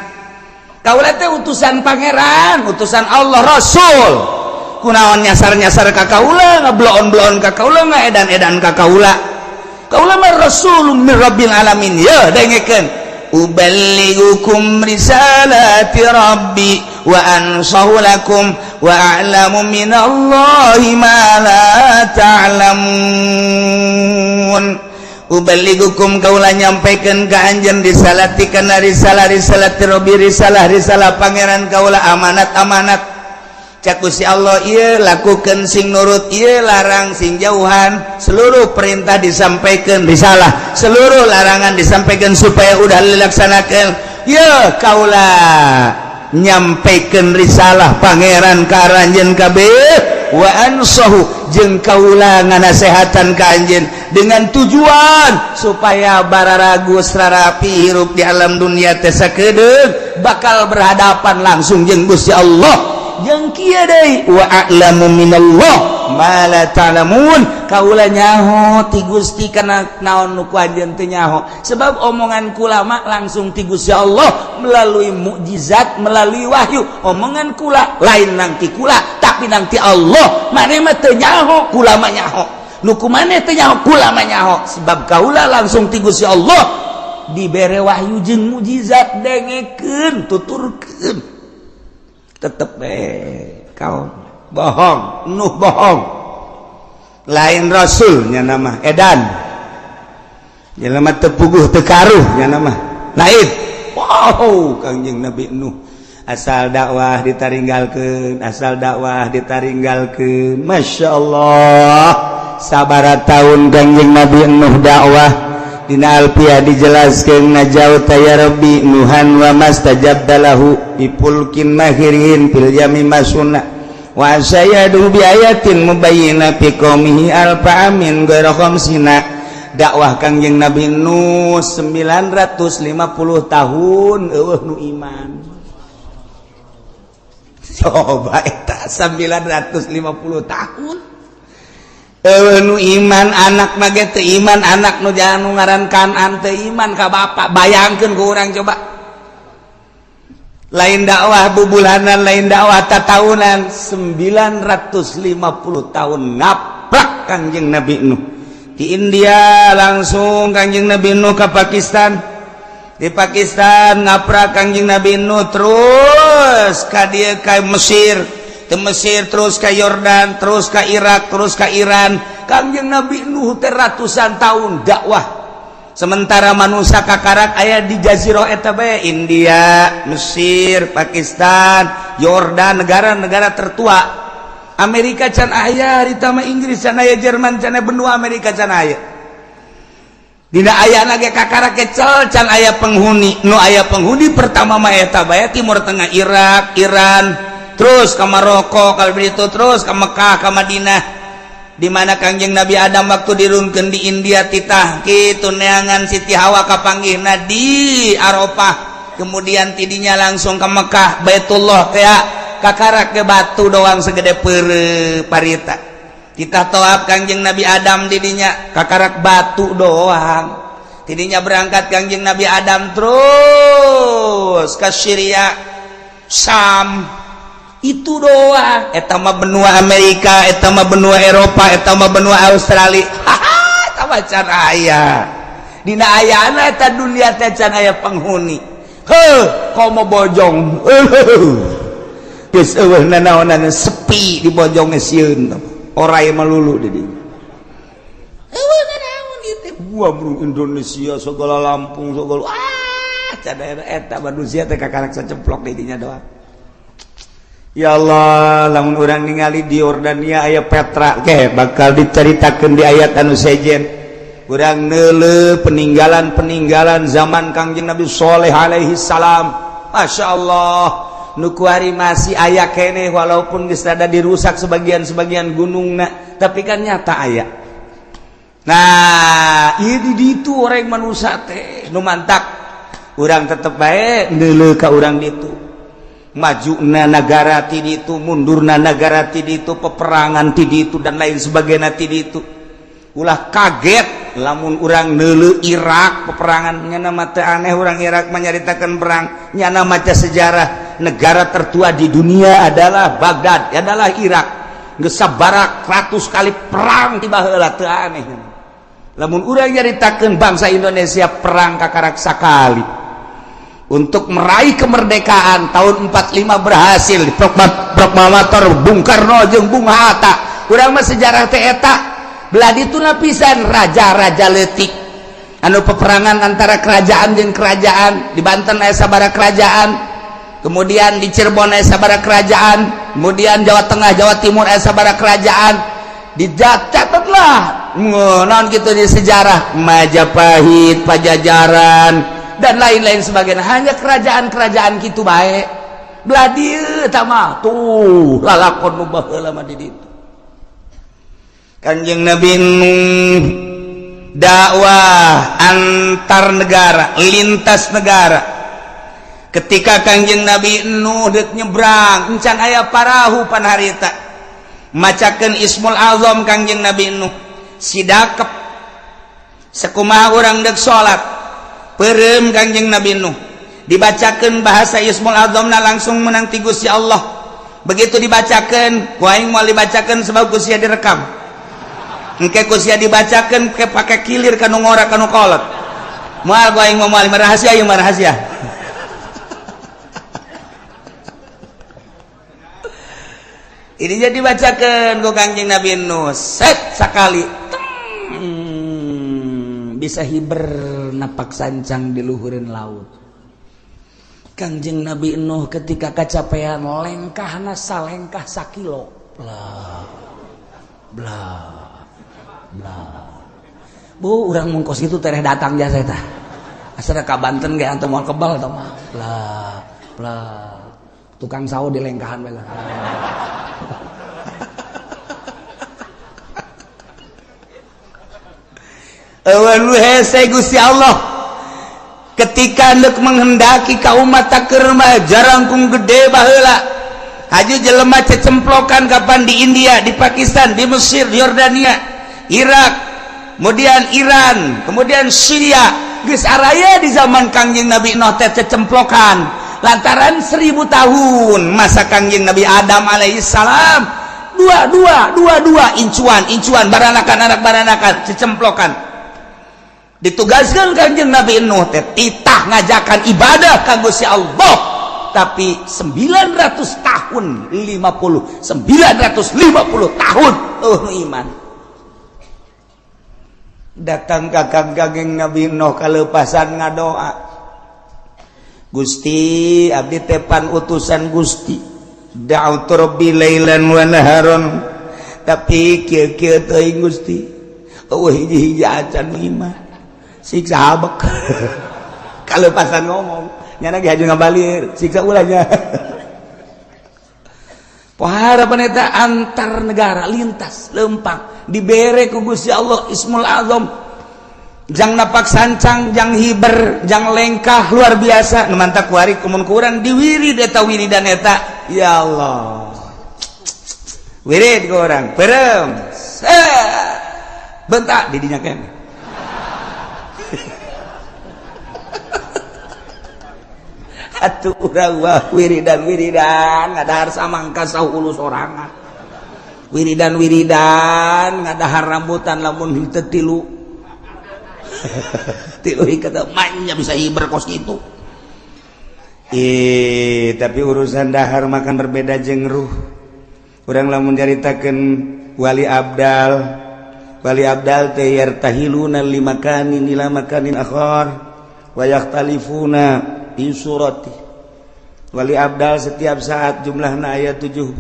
kaula teh utusan pangeran utusan Allah Rasul kunaon nyasar-nyasar ka kaula ngablon-blon ka kaula ngaedan-edan ka kaula mah rasulun min rabbil alamin ya dengekeun uballigukum risalati rabbi wa ansahu lakum wa a'lamu minallahi ma la ta'lamun uballigukum kaula nyampaikeun ka anjeun risalati kana risalati rabbi risalah pangeran kaula amanat cak Gusti Allah ieu lakukeun sing nurut ieu larang sing jauhan seluruh perintah disampaikan risalah seluruh larangan disampaikan supaya udah dilaksanakeun ya kaula nyampaikeun risalah pangeran ka anjeun kabeh wa ansahu jeung kaula nganasehatan ka anjeun dengan tujuan supaya bararagus rarapi hirup di alam dunia teh sakedeung bakal berhadapan langsung jeung Gusti Allah jeung kieu deui wa a'lamu minallah mala ta'lamun kaula nyaho ti Gusti kana naon nu ku anjeun teu nyaho sebab omongan ulama langsung ti Gusti Allah melalui mukjizat melalui wahyu omongan kula lain nang ti kula tapi nang ti Allah mane mah teu nyaho kula mah nyaho nu kumaneh teu nyaho kula mah nyaho sebab kaula langsung ti Gusti Allah dibere wahyu jeung mukjizat dengekeun tuturkeun tetep kaum bohong nuh bohong lain rasulnya nama edan jelema teu puguh teu karuh nya nama lain wow Kangjeng Nabi Nuh asal dakwah ditaringgalkeun masyaallah sabaraha taun Kangjeng Nabi Nuh dakwah dina alfiah dijelaskeun najauta ya rabbi nuhan wa mastajabdalahu bipulkin mahirin fil yami masuna wa sayadu bi ayatin mubayyinah fi qaumihi alfa amin ghairu khamsina dakwah Kangjeng Nabi Nuh 950 tahun eueuh nu iman coba eta 950 tahun eueuh nu iman anak na ge teu iman anak nu jangan nu ngaran Kanan teu iman ka bapa bayangkeun ku urang coba lain dakwah bubulanan lain dakwah tatahunan 950 tahun ngaplak Kangjeng Nabi Nuh di India langsung Kangjeng Nabi Nuh ke Pakistan di Pakistan ngaprak Kangjeng Nabi Nuh terus ka dieu ka Mesir ke Mesir terus ka Yordan terus ka Irak terus ka Iran Kangjeng Nabi Nuh teh ratusan tahun dakwah sementara manusia kakarak aya di jazirah eta bae India, Mesir, Pakistan, Yordan negara-negara tertua Amerika can aya ditama Inggris can aya Jerman can aya benua Amerika can aya dina ayana ge kakarak kecel can aya penghuni nu aya penghuni pertama mah eta bae Timur Tengah Irak, Iran terus ka Maroko kalau begitu terus ka Mekah ka Madinah di mana Kangjeng Nabi Adam waktu dirunkeun di India titah kitu neangan Siti Hawa kapanggihna di Arafah kemudian tidinya langsung ke Mekah Baitullah kayak kakarak ke batu doang segede parita titah toab Kangjeng Nabi Adam didinya kakarak batu doang tidinya berangkat Kangjeng Nabi Adam terus ke Syria Sam itu doang eta mah benua Amerika eta mah benua Eropa eta mah benua Australia eta mah can aya dina ayana eta dunia teh can aya penghuni heuh komo bojong geus eueuh nanaonan sepi di bojong sieun oray malulu di dieu eueuh nanaon ieu gua bro Indonesia segala Lampung segala can eta manusia teh kakarak saceplok di dinya doang. Ya Allah lamun urang ningali di Yordania aya Petra ge bakal diceritakeun di ayat anu sejen urang neuleuh peninggalan zaman Kangjeng Nabi Shalih alaihi salam masyaallah nu kuari masih aya keneh walaupun geus rada dirusak sebagian gunungna tapi kan nyata aya nah ieu di ditu orang manusia teh nu mantap urang tetep bae neuleuh ka urang ditu majuna negara ti ditu mundurna negara ti ditu peperangan ti ditu dan lain sebagainya ti ditu ulah kaget lamun urang neuleuh Irak peperangan nya nama teu aneh urang Irak menyaritakeun perang nya nama maca sejarah negara tertua di dunia adalah Baghdad adalah Irak geus sabaraha ratus kali perang ti baheula teu aneh lamun urang nyaritakeun bangsa Indonesia perang kakarak sakali untuk meraih kemerdekaan tahun 45 berhasil proklamator Bung Karno jeung Bung Hatta urang mah sejarah teh eta belah ditu lapisan raja-raja leutik anu peperangan antara kerajaan jeung kerajaan di Banten aya sabaraha kerajaan kemudian di Cirebon aya sabaraha kerajaan kemudian Jawa Tengah Jawa Timur aya sabaraha kerajaan dicatatlah naon kitu di sejarah Majapahit Pajajaran dan lain-lain sebagainya hanya kerajaan-kerajaan gitu baik belah dieu eta mah tuh lalakon nu baheula mah di ditu Kanjeng Nabi dakwah antar negara lintas negara ketika Kanjeng Nabi Nuh dek nyebrang encan aya parahu pan harita macakeun Ismul Azam Kangjeng Nabi Nuh sidakep sakumaha urang deuk salat peureum Kangjeng Nabi Nuh dibacakeun bahasa Ismul Azamna langsung menang ti Gusti Allah. Begitu dibacakeun ku aing moal dibacakeun sebab ku sia direkam engke ku sia dibacakeun ke pake kilir kanu ngora kanu kolot moal ku aing moal rahasia ieu mah rahasia. Ini jadi dibacakeun ku Kangjeng Nabi Nuh set sakali bisa hiber napak sancang di luhureun laut. Kangjeng Nabi Nuh ketika kecapean lengkahna salengkah sakilo blah blah blah bu urang mun kos kitu tereh datang jasa eta asal ka Banten ge antu moal kebal tah mah blah blah tukang sawo di lengkahan bae. Awan hese Gusti Allah ketika hendak menghendaki ka umat takerma jarangkung gede baheula haji jelema cecemplokan kapan di India, di Pakistan, di Mesir, di Yordania, Irak, kemudian Iran, kemudian Syria geus araya di zaman Kangjeng Nabi Nuh teh cecemplokan lantaran 1000 tahun masa Kangjeng Nabi Adam alaihissalam dua incuan baranakan anak baranakan cecemplokan ditugaskan Kangjeng Nabi Nuh teh titah ngajakan ibadah ka Gusti Allah tapi 900 tahun 950 tahun iman datang ka Kangjeng Nabi Nuh kalepasan ngadoa Gusti abdi tepan utusan Gusti da'utu rabbi lailan wa naharon tapi kieu-kieu teuing Gusti eueuh hiji-hiji acan iman siksa habek kalau pasan ngomong nyana ge haju ngabalir siksa ulahnya pohara paneta antar negara lintas lempang dibere ku Gusti Allah Ismul Azam jang napak sancang jang hiber jang lengkah luar biasa nu mantap kuari kumun kurang diwirid eta wiridan eta ya Allah wirid ku urang peureum bentak di dinya keneh atuh urang wah wiridan ngadahar samangka 10 sorangan wiridan ngadahar rambutan lamun henteu tilu kata mainnya bisa hiber kos gitu tapi urusan dahar makan berbeda jeung ruh urang lamun nyaritakeun wali abdal teh yartahiluna limakanin ila makanin akhar wa yakhtalifuna di surati wali abdal setiap saat jumlahna ayat 70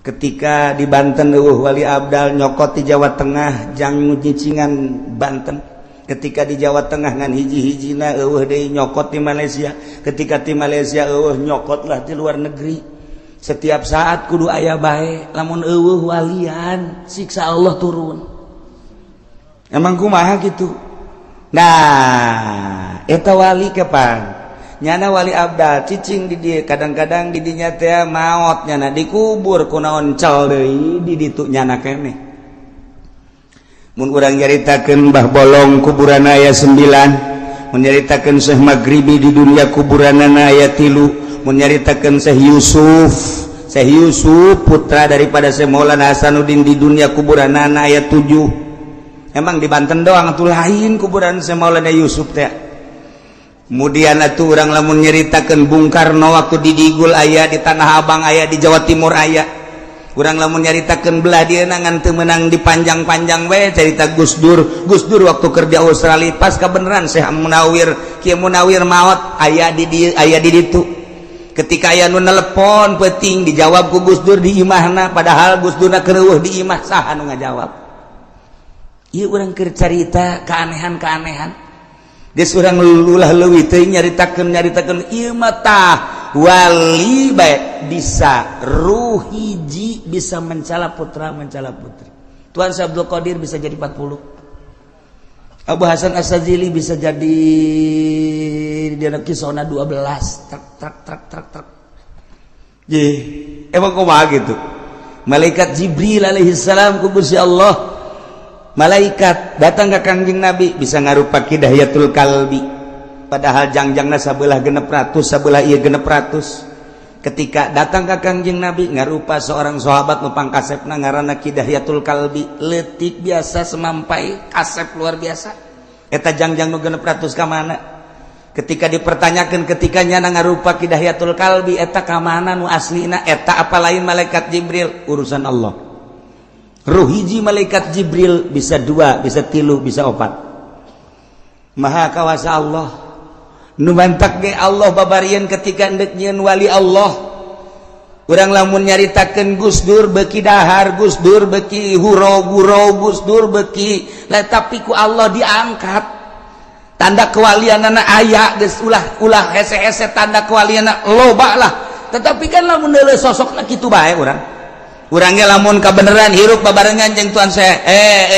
ketika di Banten wali abdal nyokot di Jawa Tengah jang nyicingan Banten ketika di Jawa Tengah ngan hiji-hijina eueuh deui nyokot di Malaysia ketika di Malaysia eueuh nyokot lah di luar negeri setiap saat kudu aya bae lamun eueuh walian siksa Allah turun emang kumaha gitu. Nah eta wali kapan nyana wali abdal cicing di dia kadang-kadang di dinya teh maot nyana dikubur ku naon cel deui di ditu nyana keneh mun urang nyaritakeun Mbah Bolong kuburanna aya 9 mun nyaritakeun Syekh Maghribi di dunia kuburanna aya 3 mun nyaritakeun Syekh Yusuf putra daripada Syekh Maulana Hasanuddin di dunia kuburanna aya 7 emang di Banten doang atuh lain kuburan Syekh Maulana Yusuf teh. Kemudian atuh urang lamun nyeritakeun Bung Karno waktu di Digul aya di Tanah Abang aya di Jawa Timur aya. Urang lamun nyaritakeun belah dieuna ngan teu meunang dipanjang-panjang we cerita Gus Dur waktu kerja Australia pas kebenaran Syekh Munawir Kiai Munawir maot aya di ditu. Ketika aya nu nelepon penting dijawab ku Gus Dur di imahna padahal Gus Durna keur di imah saha nu ngajawab. Ieu urang keur carita keanehan-keanehan. Geus urang ulah leuwih teuing nyaritakeun ieu mah tah wali bae bisa ruh hiji bisa mencala putra mencala putri. Tuan Syekh Abdul Qadir bisa jadi 40. Abu Hasan As-Sazili bisa jadi dina kisahna 12 truk. Emang kumaha gitu. malaikat Jibril alaihissalam ku Gusti Allah malaikat datang ke Kangjeng Nabi bisa ngarupake Hidayatul Kalbi padahal jangjangna sabelah 600 sabelah ieu 600 ketika datang ke Kangjeng Nabi ngarupa seorang sahabat nu pangkasepna ngaranna Hidayatul Kalbi leutik biasa semampai kasep luar biasa eta jangjang nu 600 ka mana ketika dipertanyakan ketikanya ngarupa Hidayatul Kalbi eta ka mana nu aslina eta apa lain malaikat Jibril urusan Allah ruh hiji malaikat Jibril bisa 2 bisa 3 bisa 4 maha kawasa Allah nu mantak ge Allah babarieun ketika endek nyieun wali Allah urang lamun nyaritakeun Gus Dur beuki dahar Gus Dur beuki huro-guro Gus Dur beuki tapi ku Allah diangkat tanda kewalianana aya geus ulah hese-hese tanda kewalianana loba lah tetapi kan lamun deuleu sosokna kitu bae urangnya lamun kabeneran hirup babarengan jeung tuan saya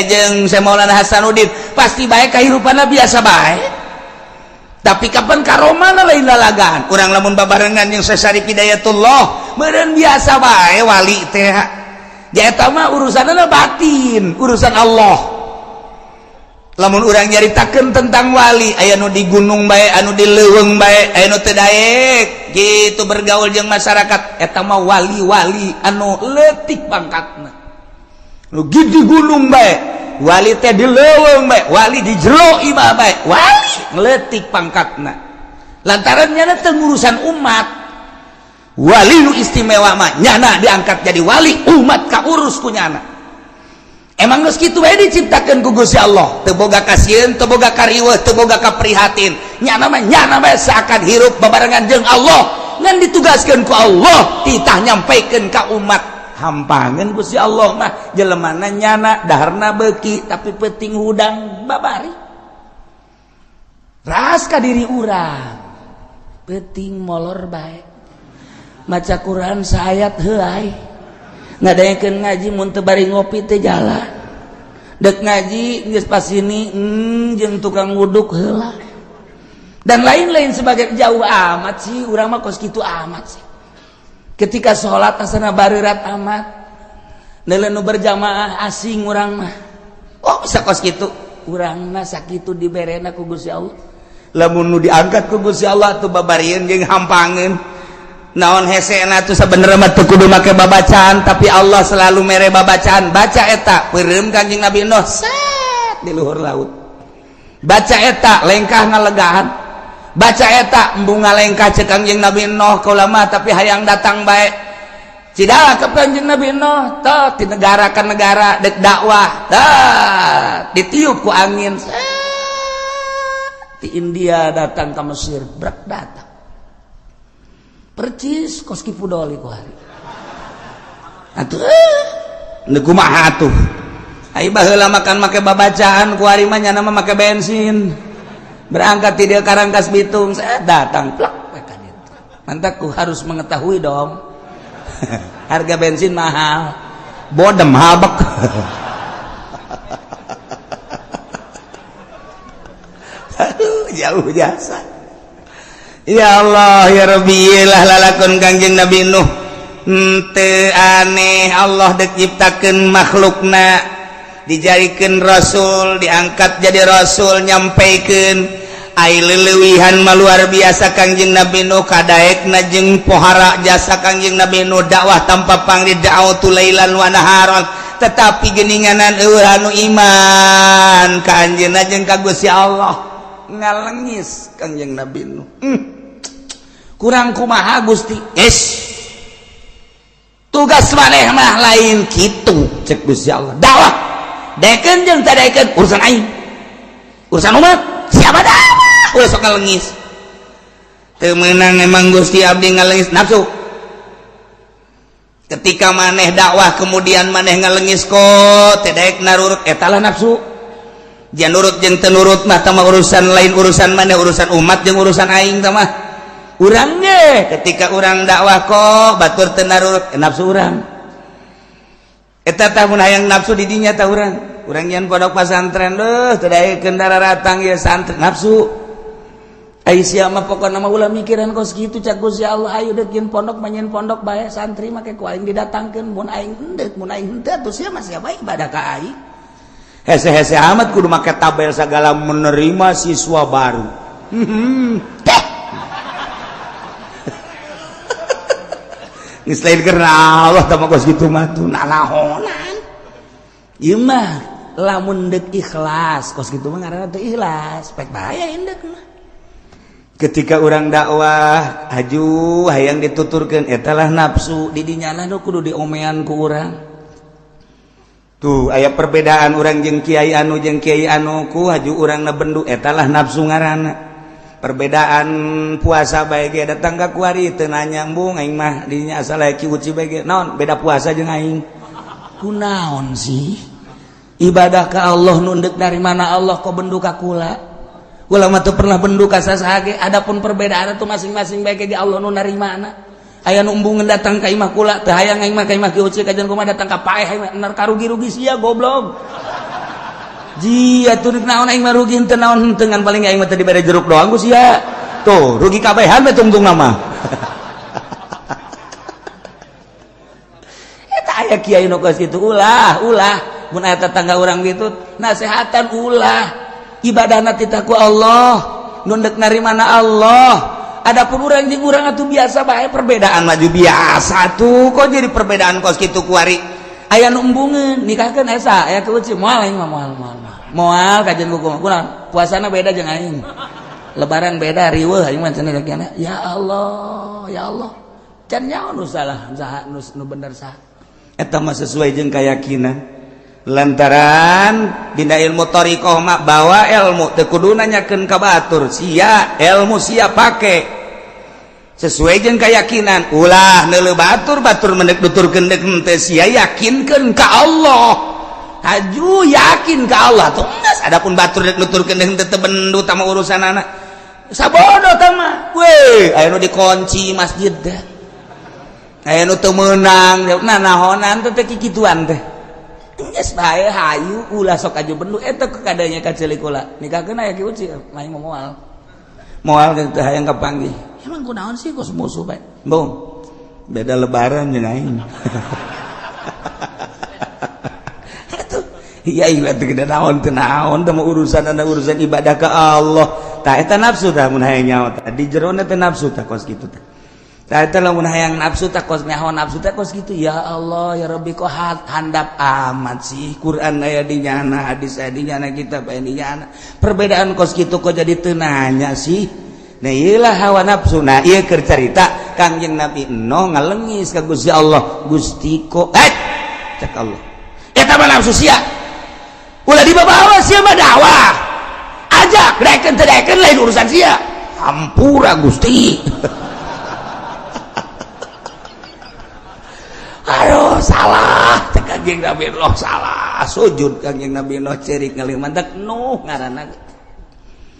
jeung saya Maulana Hasanuddin pasti bae kahirupanna biasa bae tapi kapan karomana lain lalagaan urang lamun babarengan jeung Syarif Hidayatullah meureun biasa bae wali teh dia eta mah urusanna batin urusan Allah lamun urang nyaritakeun tentang wali aya nu di gunung bae anu di leuweung bae aya nu teu daek gitu bergaul jeung masyarakat eta mah wali-wali anu leutik pangkatna nu di gunung bae wali teh di leuweung bae wali di jero imah bae wali leutik pangkatna lantaran nyana teu ngurusan umat wali nu istimewa mah nyana diangkat jadi wali umat kaurus ku nyana. Emang geus kitu bae diciptakeun ku Gusti Allah, teu boga kasieun, teu boga kariweuh, teu boga kaprihatin. Nyana mah seakan hirup babarengan jeung Allah, ngan ditugaskeun ku Allah titah nyampaikeun ka umat. Hampangeun Gusti Allah mah jelemana nyana daharna beuki tapi peuting hudang babari. Ras ka diri urang. Peuting molor bae. Maca Quran saayat heuai. Ngadayekeun ngaji mun teu bari ngopi teh jalan dek ngaji geus pas ini jeung tukang wuduk heula dan lain-lain sebagai jauh amat sih urang mah kos kitu amat sih ketika salat asana bareurat amat neuleuh nu berjamaah asing urang mah oh bisa kos kitu urang mah sakitu diberena ku Gusti Allah lamun nu diangkat ku Gusti Allah tuh babarieun jeung hampangeun naon hesena tuh sabenerna mah teu kudu make babacaan tapi Allah selalu mere babacaan baca eta peureum Kanjeng Nabi Nuh set di luhur laut baca eta lengkah ngalegaan baca eta embung ngalengkah ceuk Kanjeng Nabi Nuh ka ulama tapi hayang datang bae cidaha ka Kanjeng Nabi Nuh teu ti negara ka negara dek dakwah tah ditiup ku angin set ti India datang ka Mesir brak datang percis kos kipu doli ku hari atuh nu kumaha atuh ai baheula makan make babacaan ku hari mah nyana mah make bensin berangkat ti dieu ka Rangkas Bitung saya datang plak ka ditu mantak ku harus mengetahui dong harga bensin mahal bodem habek jauh jasa. Ya Allah ya Rabbi lah lalakon Kangjeng Nabi Nuh teu aneh Allah dek ciptakeun makhlukna dijadikeun rasul diangkat jadi rasul nyampaikeun ai leuweuhan mah luar biasa Kangjeng Nabi Nuh kadaekna jeung pohara jasa Kangjeng Nabi Nuh dakwah tanpa pangri da'autu lailan wa naharon tetapi geuninganan eueuh anu iman ka anjeunna jeung ka Gusti Allah ngalengis Kangjeng Nabi Nuh kurang kumaha Gusti tugas maneh mah lain kitu cek Gusti Allah dakwah daekeun jeung teu daekeun urusan aing urusan umat siapa dakwah ulah sok ngalengis teu meunang emang Gusti abdi ngalengis nafsu ketika maneh dakwah kemudian maneh ngalengis kok teu daek narurut eta lah nafsu jangan nurut jeung teu nurut mah tah urusan lain urusan maneh urusan umat jeung urusan aing tah mah urang ge ketika urang dakwah kok batur teu narurut nafsu urang eta tah mun hayang nafsu di dinya tah urang nyen pondok pesantren teu daekeun dararatang ieu santri nafsu Aisyah mah pokokna mah ulah mikiran kos kitu cak Gusti Allah ayo deuk pondok manyen pondok bae santri make ku aing didatangkeun mun aing henteu atuh sia mah siapa ibadah ka aing hese-hese amat kudu make tabel segala menerima siswa baru geus lain karena Allah tah kos kitu mah tuh nanahonan ieu mah lamun deuk ikhlas kos kitu mah ngaranna teu ikhlas pek bahaya indek mah. Ketika orang dakwah haju hayang dituturkan etalah nafsu didinyana nu kudu diomean ku urang tuh aya perbedaan orang jeung kiai anu ku haju urang na bendu etalah nafsu ngaranna perbedaan puasa bae ge datang ka kuari teu nanyambung aing mah dinya asal ki uci bae ge naon beda puasa jeung aing kunaon sih ibadah ka Allah nu deuk dari mana Allah kok bendu ka kula ulama tuh pernah bendu ka sasage adapun perbedaan itu masing-masing bae ge Allah nu narimana aya nu embungeun datang ka imah kula teu hayang aing mah ka imah ki uci kajian kumaha datang ka paeh aing mah karugi-rugi sia goblok ji atuh naon aing mah rugi henteu naon henteu ngan paling aing mah teu dibere jeruk doang ku sia tuh rugi kabehan we tungtung nama eta aya kiai nu geus kitu ulah mun aya tetangga urang gitu nasehatan ulah ibadahna tita ku Allah nundek narimana Allah adapun urang jeung urang atuh biasa bae perbedaan maju biasa tuh kok jadi perbedaan kos kitu kuari aya nu embungeun nikahkeun esa aya ku uci moal aing mah moal kajian kumaha kunaon puasana beda jeung aing lebaran beda riweuh aing mah cenah ya Allah can nyaon nu salah saha nu bener saha eta mah sesuai jeung keyakinan lantaran dina ilmu thariqah mah bawa ilmu teu kudu nanyakeun ka batur sia ilmu sia pake sesuai jeung keyakinan ulah neuleuh batur mendek nuturkeun deuk teu sia yakinkeun ka Allah haju yakin ka Allah tuh geus adapun batur deuk nuturkeun deuk teu bendu tah urusanana sabodo tah mah we aya nu dikunci masjid teh aya nu teu meunang nahonan teh kikituan teh geus bae hayu ulah sok aju bendu eta kadanya ka ceulik ulah nikahkeun aya ki uci main moal teh hayang kapanggih emang kunaon sih kos musuh bae bong beda lebaran jeung aing atuh iya ieu teh gede naon teu naon teh urusan ibadah ka Allah tah eta nafsu tah mun hayang nyaho tah di jerona teh nafsu tah kos kitu teh tah eta lamun hayang nafsu tah kos nyaho nafsu teh kos kitu ya Allah ya Rabbi kok handap amat sih Quran aya di nyana hadis aya di nyana kitab aya di nyana perbedaan kos kitu kok jadi teu nanya sih nah iyalah hawa nafsu nah ieu keur carita Kangjeng Nabi Nuh ngalengis ka Gusti Allah Gusti kok cek Allah eta mah nafsu sia ulah dibawa sia mah dakwah ajak daekeun teu daekeun lain urusan sia hampura Gusti aduh salah Kangjeng Nabi Nuh salah sujud Kangjeng Nabi Nuh ceurik ngalimantek Nuh ngaranna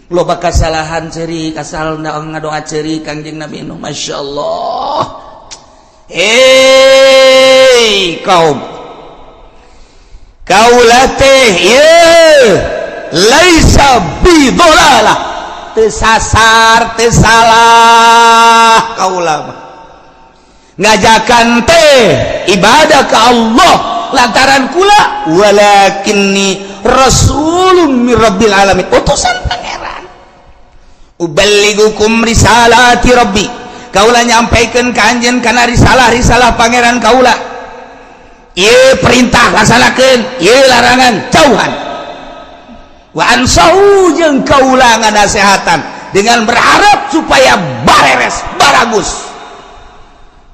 loba kasalahan ceurik asal ngadoa ceurik Kangjeng Nabi Nuh masyaallah kaum kaulah teh ye laisa bi dhalalah teu sasar teu salah kaulah ngajakan teh ibadah ke Allah lantaran kula walakinni rasulun min rabbil alamin utusan pangeran uballigukum risalati rabbi kaula nyampaikeun ka anjeun kana risalah pangeran kaula ieu perintah laksanakeun ieu larangan jauhan wa ansahu jeung kaula nganasehatan dengan berharap supaya bareres baragus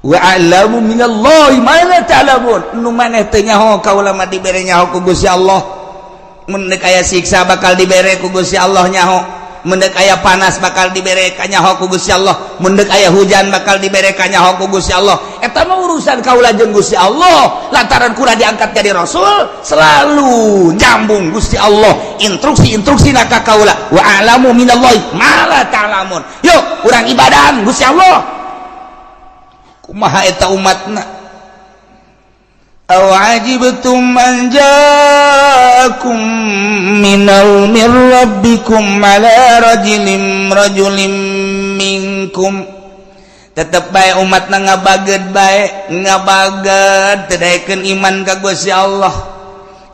wa a'lamu minallahi ma la ta'lamun nu maneh teu nyaho kaula mah dibere nyaho ku Gusti Allah mun deuk aya siksa bakal dibere ku Gusti Allah nyaho mun deuk aya panas bakal dibere ka nyaho ku Gusti Allah mun deuk aya hujan bakal dibere ka nyaho ku Gusti Allah eta mah urusan kaula jeung Gusti Allah lantaran kula diangkat jadi rasul selalu nyambung Gusti Allah instruksi-instruksina ka kaula wa a'lamu minallahi ma la ta'lamun yuk urang ibadahan Gusti Allah kumaha eta umatna aw ajibtum an ja'akum minal mir rabbikum ala rajulin minkum tetep bae umatna ngabageud bae ngabageud tadaikeun iman ka Gusti Allah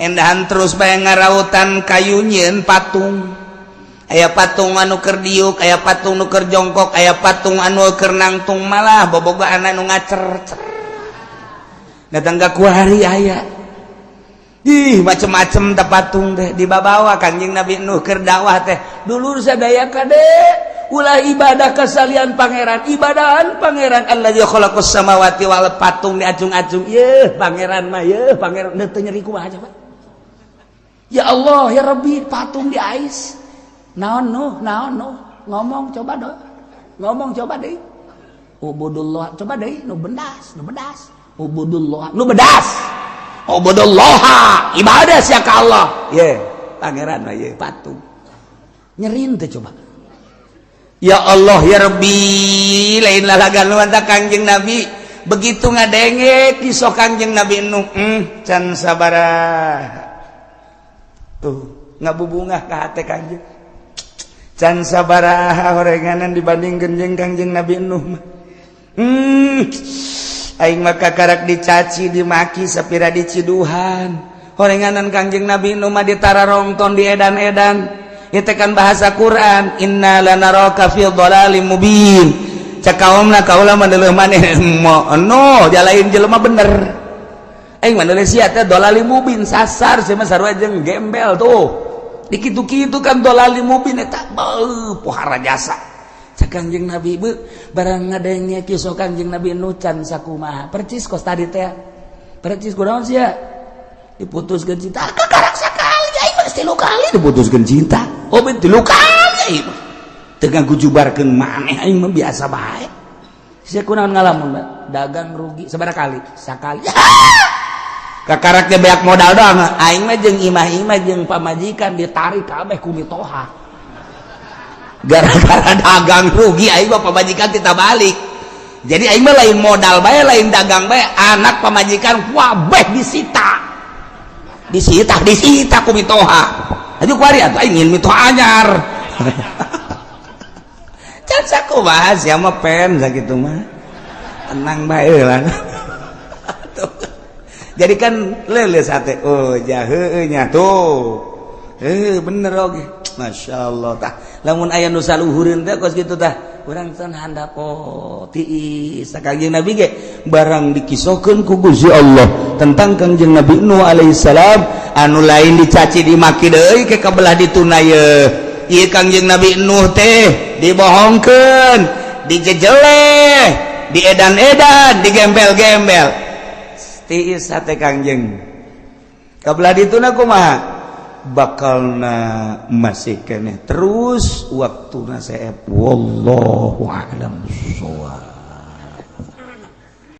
endahan terus bae ngarautan kayunyeun patung aya patung anu keur diuk aya patung nu keur jongkok aya patung anu keur nangtung malah bobogohan anu ngacer datang ka kuari aya ih macem-macem teh patung teh dibabawa Kangjeng Nabi Nuh keur dakwah teh dulur sadaya kade ulah ibadah kesalian pangeran ibadahan pangeran allazi khalaqas samawati wal patung diacung-acung yeuh pangeran mah yeuh pangeran teu nyeri kumaha aja Pak ya Allah ya Rabbi patung di ais naon Nuh ngomong coba deui ubudullah coba deui nu bedas ubudullah nu bedas ubudullah ibadah sia ka Allah ye pangeran mah ye patung nyerin teh coba ya Allah ya Rabbi lain lalagan nuanta Kangjeng Nabi begitu ngadenge kisah Kangjeng Nabi Nuh can sabaraha tuh ngabubungah ka hate Kangjeng can sabaraha horenganan dibandingkeun jeung Kangjeng Nabi Nuh mah aing mah kakarak dicaci dimaki sapira diciduhan horenganan Kangjeng Nabi Nuh mah ditararongton di edan-edan itu kan bahasa Quran inna lanaraka fi dhalalim mubin cakaomna kaula maneuleum maneh no jalain jelema bener aing maneuleum sia teh dhalalim mubin sasar sia mah sarua jeung gembel tuh dikitu-kitu kan dhalalim mubin eta beuh pohara jasa cak Kangjeng Nabi beuh barang ngadenge kisah Kangjeng Nabi Nuh can sakumaha percis kos tadi teh percis kunaon sia diputuskeun cinta kakarak sakali aing mah 3 kali diputuskeun cinta oh betul kali tegang kujubarkeun maneh aing mah biasa bae sia kunaon ngalamun dagang rugi sabaraha kali sakali kakaraknya beak modal doang aing mah jeung imah-imah jeung pamajikan ditarik kabeh ku mitoha gara-gara dagang rugi aing mah pamajikan tita balik jadi aing mah lain modal bae lain dagang bae anak pamajikan wabeh disita ku mitoha aja kuari atuh aing ngin mitoha anyar can sakumaha sia mah pen sakitu mah tenang bae lah jadi kan leuleus hate oh jaheuh nya tuh bener oge masyaallah tah lamun aya nu saluhureun teh kos kitu tah urang teh handap tiis Kangjeng Nabi ge barang dikisahkeun ku Gusti Allah tentang Kangjeng Nabi Nuh alaihi salam anu lain dicaci dimaki deui ke kabelah dituna ye ieu Kangjeng Nabi Nuh teh dibohongkeun dijejeleh diedan-edan digembel-gembel tiis hate Kangjeng kabelah dituna kumaha bakalna masih keneh terus waktuna saep wallahu a'lam bissawab.